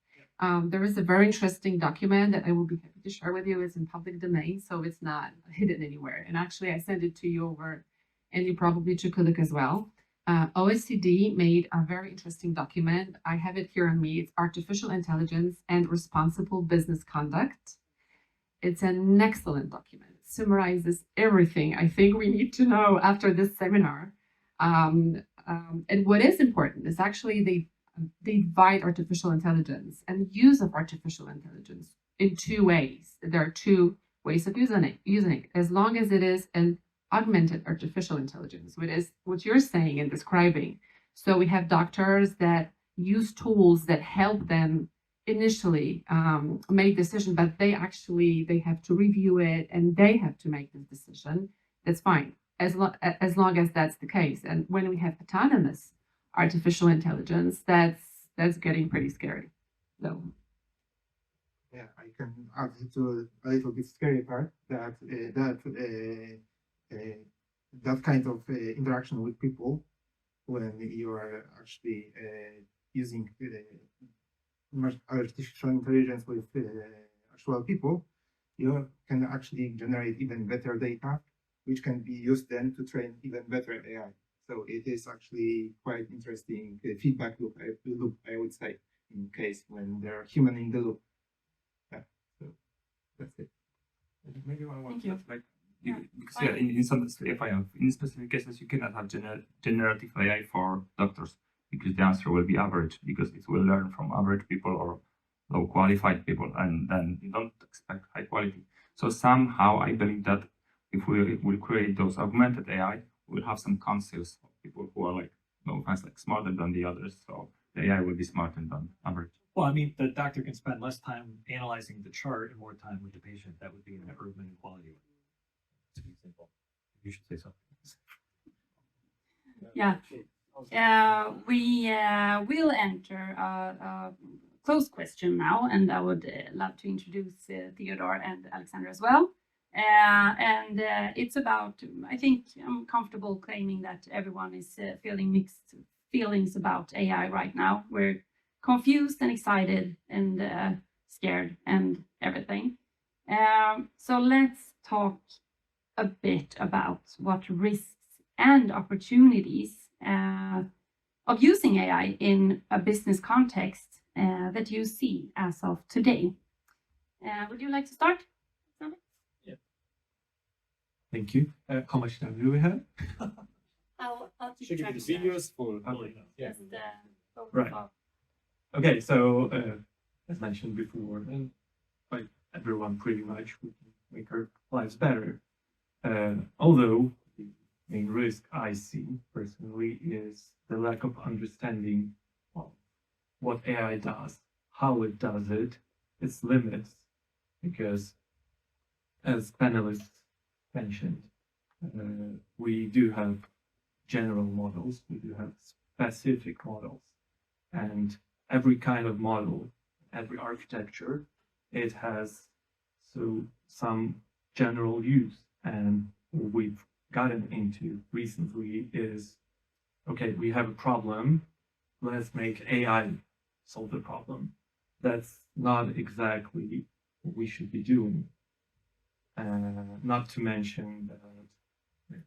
There is a very interesting document that I will be happy to share with you. It's in public domain, so it's not hidden anywhere. And actually, I sent it to you over, and you probably took a look as well. OECD made a very interesting document. I have it here on me. It's Artificial Intelligence and Responsible Business Conduct. It's an excellent document. It summarizes everything I think we need to know after this seminar. And what is important is actually they divide artificial intelligence and use of artificial intelligence in two ways. There are two ways of using it, as long as it is an augmented artificial intelligence, which is what you're saying and describing. So we have doctors that use tools that help them initially make decision, but they have to review it and they have to make this decision. That's fine, as long as that's the case. And when we have autonomous artificial intelligence, that's getting pretty scary. So yeah, I can add to a little bit scary part that that kind of interaction with people when you are actually using artificial intelligence with actual people, you can actually generate even better data, which can be used then to train even better AI. So it is actually quite interesting feedback loop, I would say, in case when there are human in the loop. Yeah, so that's it. Maybe one Thank you. like because yeah, in some in specific cases you cannot have generative AI for doctors because the answer will be average because it will learn from average people or low qualified people, and then you don't expect high quality. So somehow I believe that if we will create those augmented AI, we'll have some councils of people who are like no offense, like smarter than the others. So the AI will be smarter than average. Well, I mean, the doctor can spend less time analyzing the chart and more time with the patient. That would be an improvement in quality. To be simple. You should say something. Yeah. We will enter a closed question now, and I would love to introduce Theodore and Alexander as well. And it's about, I think I'm comfortable claiming that everyone is feeling mixed feelings about AI right now. We're confused and excited and scared and everything. So let's talk a bit about what risks and opportunities of using AI in a business context that you see as of today. Would you like to start? Yeah. Thank you. How much time do we have? I'll Should give you the videos for Just, right. Okay, so as mentioned before, and like everyone pretty much, we can make our lives better. Although the main risk I see personally is the lack of understanding of what AI does, how it does it, its limits, because as panelists mentioned, we do have general models, we do have specific models, and every kind of model, every architecture, it has some general use. And what we've gotten into recently is, okay, we have a problem, let's make AI solve the problem. That's not exactly what we should be doing. Not to mention that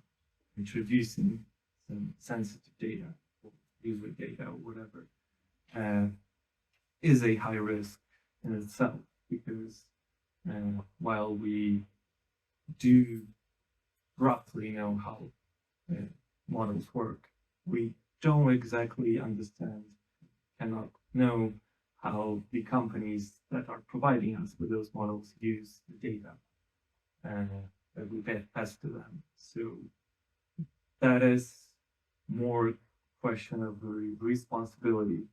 introducing some sensitive data, or user data, or whatever, is a high risk in itself, because while we do roughly know how models work, we don't exactly understand, cannot know how the companies that are providing us with those models use the data that we pass to them. So that is more question of responsibility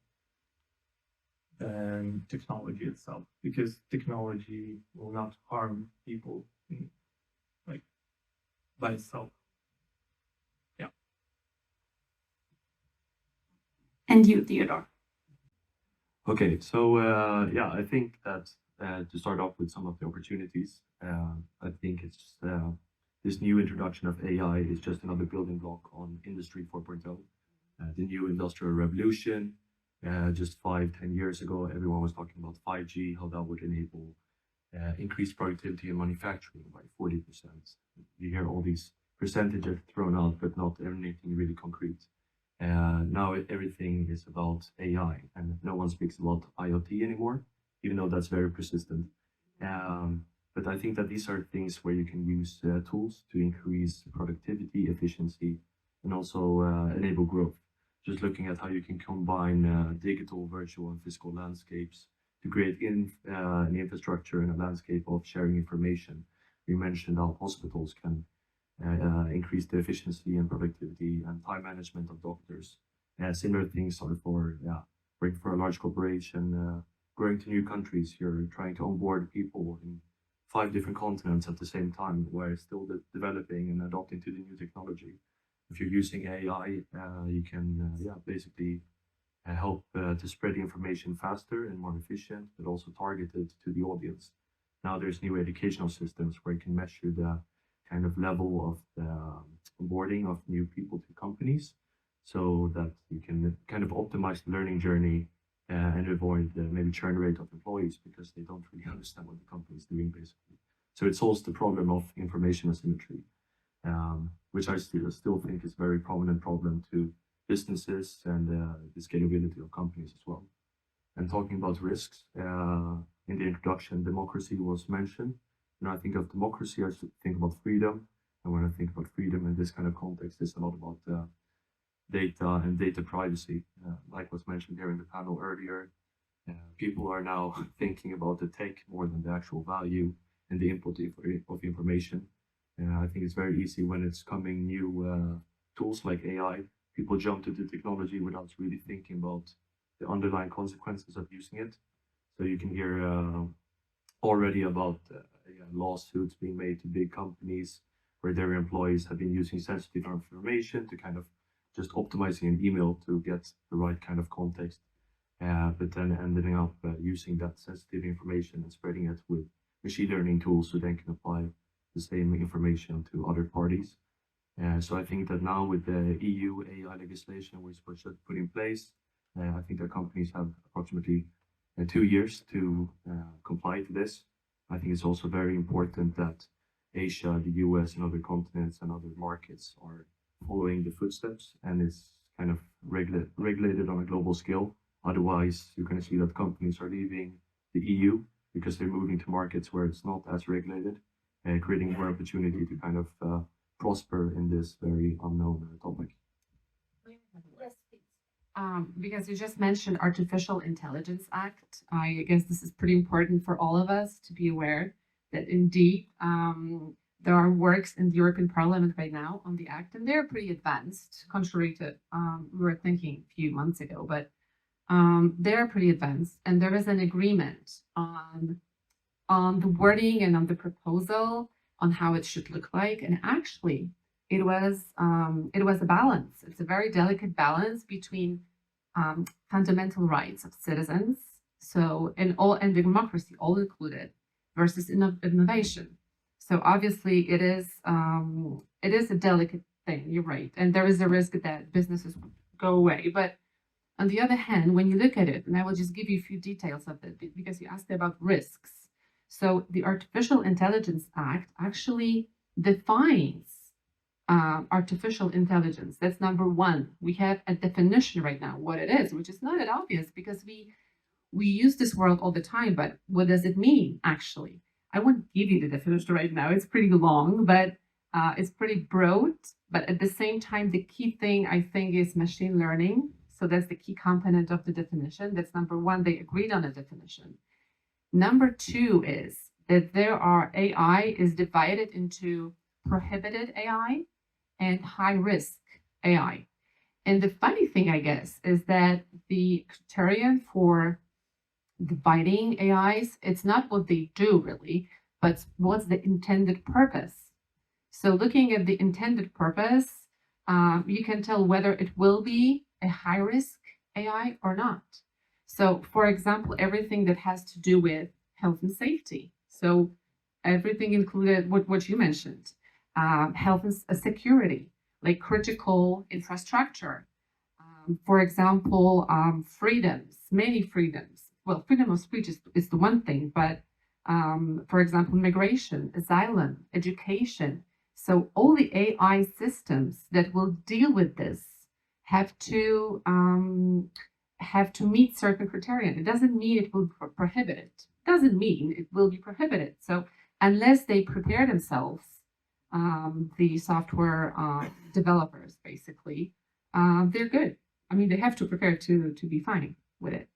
than technology itself, because technology will not harm people by itself. Yeah. And you, Theodore? Okay, so yeah, I think that to start off with some of the opportunities, I think it's this new introduction of AI is just another building block on Industry 4.0, the new industrial revolution. Just 5, 10 years ago, everyone was talking about 5G, how that would enable increased productivity in manufacturing by 40%. You hear all these percentages thrown out, but not anything really concrete. Now everything is about AI, and no one speaks about IoT anymore, even though that's very persistent. But I think that these are things where you can use tools to increase productivity, efficiency, and also enable growth. Just looking at how you can combine digital, virtual, and physical landscapes to create an infrastructure and a landscape of sharing information. We mentioned how hospitals can increase the efficiency and productivity and time management of doctors. Similar things are for a large corporation going to new countries. You're trying to onboard people in 5 different continents at the same time, while still developing and adopting to the new technology. If you're using AI, you can basically help to spread the information faster and more efficient, but also targeted to the audience. Now there's new educational systems where you can measure the kind of level of the onboarding of new people to companies, so that you can kind of optimize the learning journey and avoid maybe churn rate of employees because they don't really understand what the company is doing basically. So it solves the problem of information asymmetry, which I still think is a very prominent problem to businesses and the scalability of companies as well. And talking about risks, in the introduction, democracy was mentioned. When I think of democracy, I should think about freedom. And when I think about freedom in this kind of context, it's a lot about data and data privacy. Like was mentioned here in the panel earlier, people are now thinking about the tech more than the actual value and the input of information. I think it's very easy when it's coming new tools like AI, people jump to the technology without really thinking about the underlying consequences of using it. So you can hear already about lawsuits being made to big companies where their employees have been using sensitive information to kind of just optimizing an email to get the right kind of context, but then ending up using that sensitive information and spreading it with machine learning tools so they can apply the same information to other parties. So I think that now with the EU AI legislation which was put in place, I think that companies have approximately 2 years to comply to this. I think it's also very important that Asia, the US, and other continents and other markets are following the footsteps and is kind of regulated on a global scale. Otherwise, you're going to see that companies are leaving the EU because they're moving to markets where it's not as regulated, creating more opportunity to kind of prosper in this very unknown topic. Yes, please. Because you just mentioned Artificial Intelligence Act, I guess this is pretty important for all of us to be aware that indeed there are works in the European Parliament right now on the act, and they're pretty advanced, contrary to we were thinking a few months ago, but they're pretty advanced, and there is an agreement on the wording and on the proposal on how it should look like. And actually, it was a balance. It's a very delicate balance between fundamental rights of citizens, so and democracy all included, versus innovation. So obviously, it is a delicate thing. You're right, and there is a risk that businesses go away. But on the other hand, when you look at it, and I will just give you a few details of it because you asked about risks. So the Artificial Intelligence Act actually defines artificial intelligence. That's number one. We have a definition right now what it is, which is not that obvious because we use this word all the time. But what does it mean actually? I won't give you the definition right now. It's pretty long, but it's pretty broad. But at the same time, the key thing I think is machine learning. So that's the key component of the definition. That's number one. They agreed on a definition. Number two is that AI is divided into prohibited AI and high risk AI. And the funny thing, I guess, is that the criterion for dividing AIs, it's not what they do really, but what's the intended purpose. So looking at the intended purpose, you can tell whether it will be a high risk AI or not. So, for example, everything that has to do with health and safety. So, everything included what you mentioned, health and security, like critical infrastructure. For example, freedoms, many freedoms. Well, freedom of speech is the one thing, but for example, migration, asylum, education. So all the AI systems that will deal with this have to meet certain criteria. It doesn't mean it will prohibit it. It doesn't mean it will be prohibited. So unless they prepare themselves, the software developers basically, they're good. I mean, they have to prepare to be fine with it.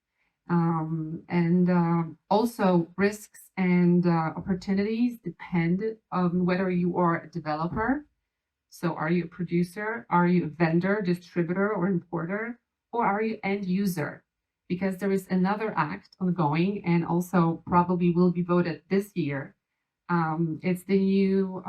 Also risks and opportunities depend on whether you are a developer. So are you a producer? Are you a vendor, distributor, or importer? Or are you end user? Because there is another act ongoing and also probably will be voted this year. It's the new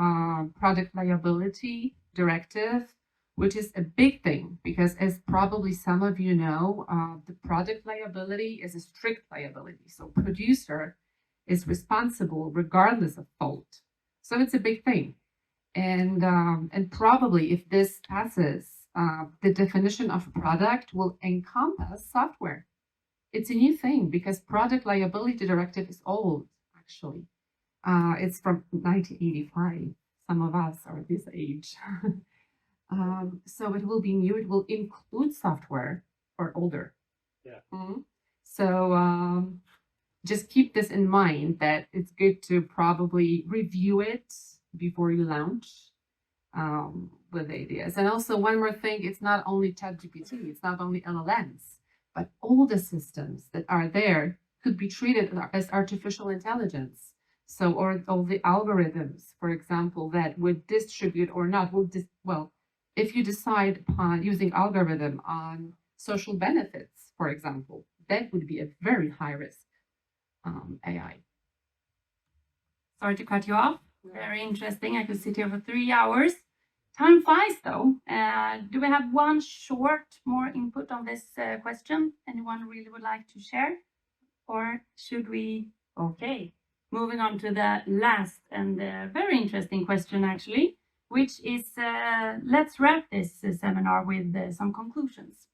product liability directive, which is a big thing because, as probably some of you know, the product liability is a strict liability. So producer is responsible regardless of fault. So it's a big thing. And probably if this passes, the definition of product will encompass software. It's a new thing because product liability directive is old, actually. It's from 1985. Some of us are this age. So it will be new. It will include software or older. Yeah. So just keep this in mind that it's good to probably review it before you launch with ideas. And also one more thing, it's not only ChatGPT, it's not only LLMs, but all the systems that are there could be treated as artificial intelligence. So, or all the algorithms, for example, that would distribute or not, if you decide upon using algorithm on social benefits, for example, that would be a very high risk AI. Sorry to cut you off. Very interesting. I could sit here for 3 hours. Time flies though. Do we have one short more input on this question? Anyone really would like to share? Or should we? Okay. Moving on to the last and very interesting question actually, which is let's wrap this seminar with some conclusions.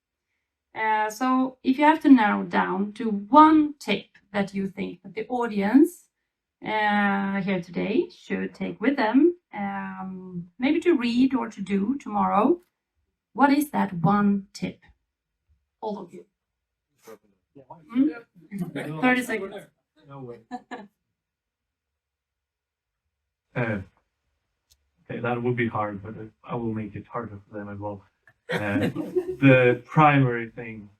So if you have to narrow down to one tip that you think that the audience here today should take with them, maybe to read or to do tomorrow, what is that one tip? All of you. 30 seconds. No way. Okay, that would be hard, but I will make it harder for them as well. The primary thing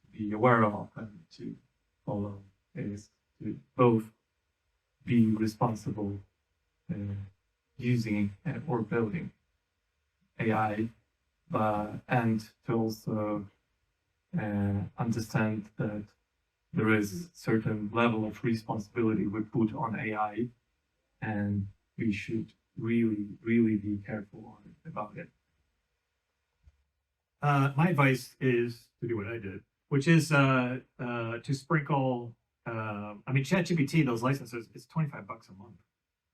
to be aware of and to follow is to both be responsible using or building AI, and to also understand that there is certain level of responsibility we put on AI, and we should really be careful about it. My advice is to do what I did, which is to sprinkle. I mean, ChatGPT, those licenses, it's $25 a month.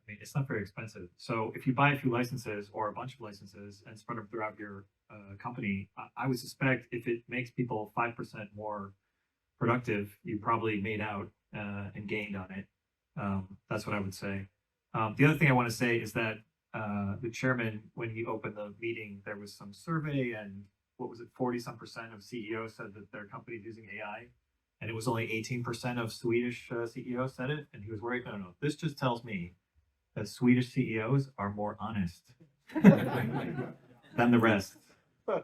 I mean, it's not very expensive. So if you buy a few licenses or a bunch of licenses and spread them throughout your company, I would suspect if it makes people 5% more productive, you probably made out and gained on it. That's what I would say. The other thing I want to say is that the chairman, when he opened the meeting, there was some survey, and what was it, 40-some% of CEOs said that their company is using AI, and it was only 18% of Swedish CEOs said it, and he was worried. No, this just tells me that Swedish CEOs are more honest than the rest.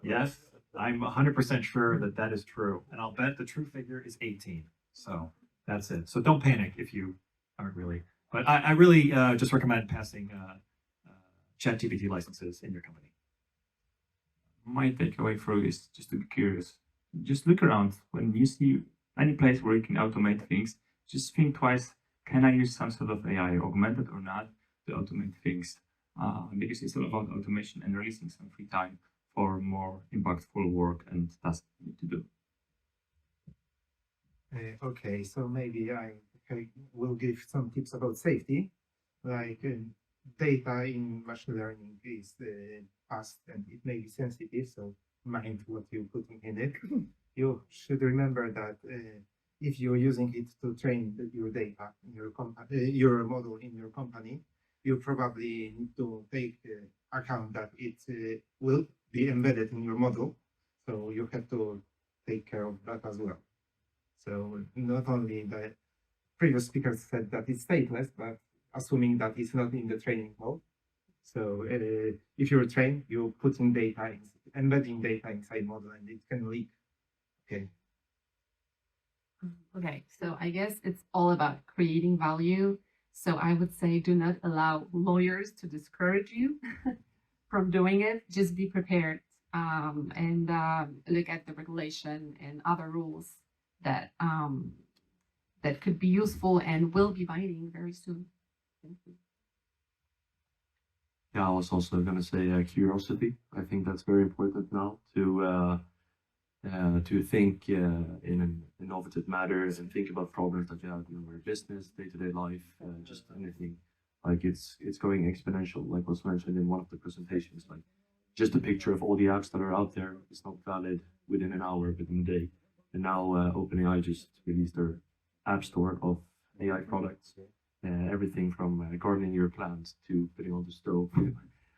Yes, I'm 100% sure that that is true, and I'll bet the true figure is 18. So that's it. So don't panic if you aren't really. But I really just recommend passing ChatGPT licenses in your company. My takeaway for you is just to be curious. Just look around. When you see any place where you can automate things, just think twice, can I use some sort of AI, augmented or not, to automate things? Because it's all about automation and releasing some free time for more impactful work and tasks you need to do. Okay, so maybe I will give some tips about safety. Like data in machine learning is fast and it may be sensitive, so mind what you're putting in it. You should remember that if you're using it to train your data in your company, your model in your company, you probably need to take account that it will be embedded in your model. So you have to take care of that as well. So not only the previous speakers said that it's stateless, but assuming that it's not in the training mode. So if you're trained, you're putting data, embedding data inside model, and it can leak. Okay. Okay, so I guess it's all about creating value. So I would say do not allow lawyers to discourage you from doing it. Just be prepared and look at the regulation and other rules that that could be useful and will be binding very soon. Thank you. Yeah, I was also going to say curiosity. I think that's very important now to think in an innovative manner and think about problems that you have in your business, day-to-day life, just anything. Like it's going exponential, like was mentioned in one of the presentations. Like just a picture of all the apps that are out there is not valid within an hour, within a day. And now OpenAI just released their app store of AI products. Everything from gardening your plants to putting on the stove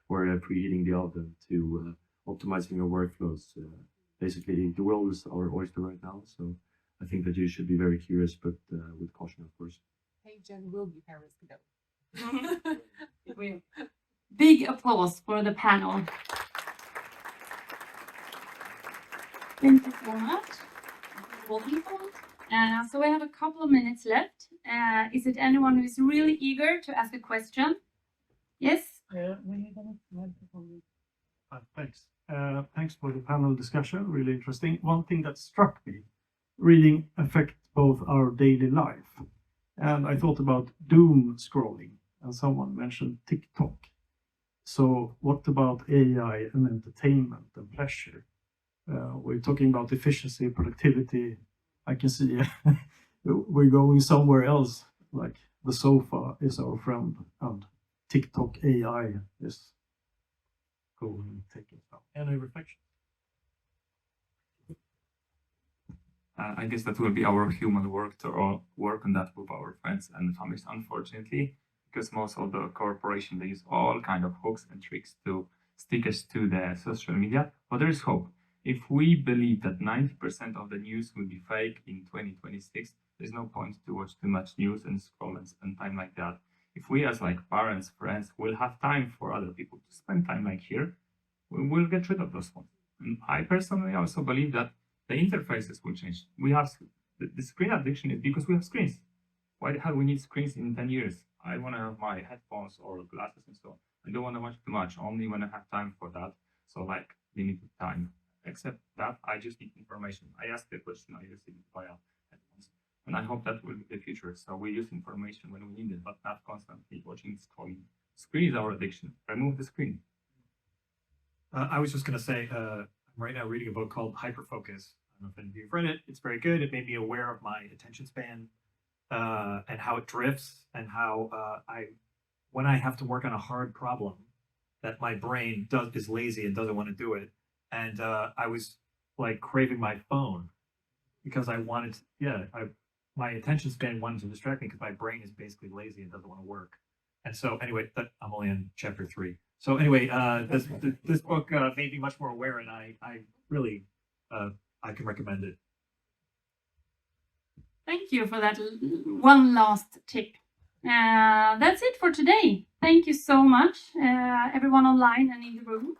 or preheating the oven to optimizing your workflows. Basically, the world is our oyster right now. So I think that you should be very curious, but with caution, of course. Hey, Jen will be Paris to go. Big applause for the panel. Thank you so much. Well, people. So we have a couple of minutes left. Is it anyone who is really eager to ask a question? Yes? Thanks. Thanks for the panel discussion. Really interesting. One thing that struck me, reading affect both our daily life. And I thought about doom scrolling, and someone mentioned TikTok. So what about AI and entertainment and pleasure? We're talking about efficiency, productivity. I can see we're going somewhere else, like the sofa is our friend and TikTok AI is going and taking stuff. Any reflection? I guess that will be our human work to work on that with our friends and families, unfortunately, because most of the corporation, they use all kind of hooks and tricks to stick us to the social media. But there is hope. If we believe that 90% of the news will be fake in 2026, there's no point to watch too much news and scroll and spend time like that. If we as like parents, friends, will have time for other people to spend time like here, we will get rid of those ones. And I personally also believe that the interfaces will change. We have the screen addiction is because we have screens. Why the hell we need screens in 10 years? I want to have my headphones or glasses and so on. I don't want to watch too much, only when I have time for that. So like limited time. Except that I just need information. I ask the question, I receive it via headphones. And I hope that will be the future. So we use information when we need it, but not constantly watching scrolling. Screen is our addiction. Remove the screen. I was just going to say, I'm right now reading a book called Hyperfocus. I don't know if any of you have read it. It's very good. It made me aware of my attention span and how it drifts and how when I have to work on a hard problem, that my brain is lazy and doesn't want to do it. And I was like craving my phone because I wanted to, my attention span wanted to distract me because my brain is basically lazy and doesn't want to work. And so anyway, I'm only in chapter 3. So anyway, this book made me much more aware, and I really I can recommend it. Thank you for that one last tip. That's it for today. Thank you so much, everyone online and in the room.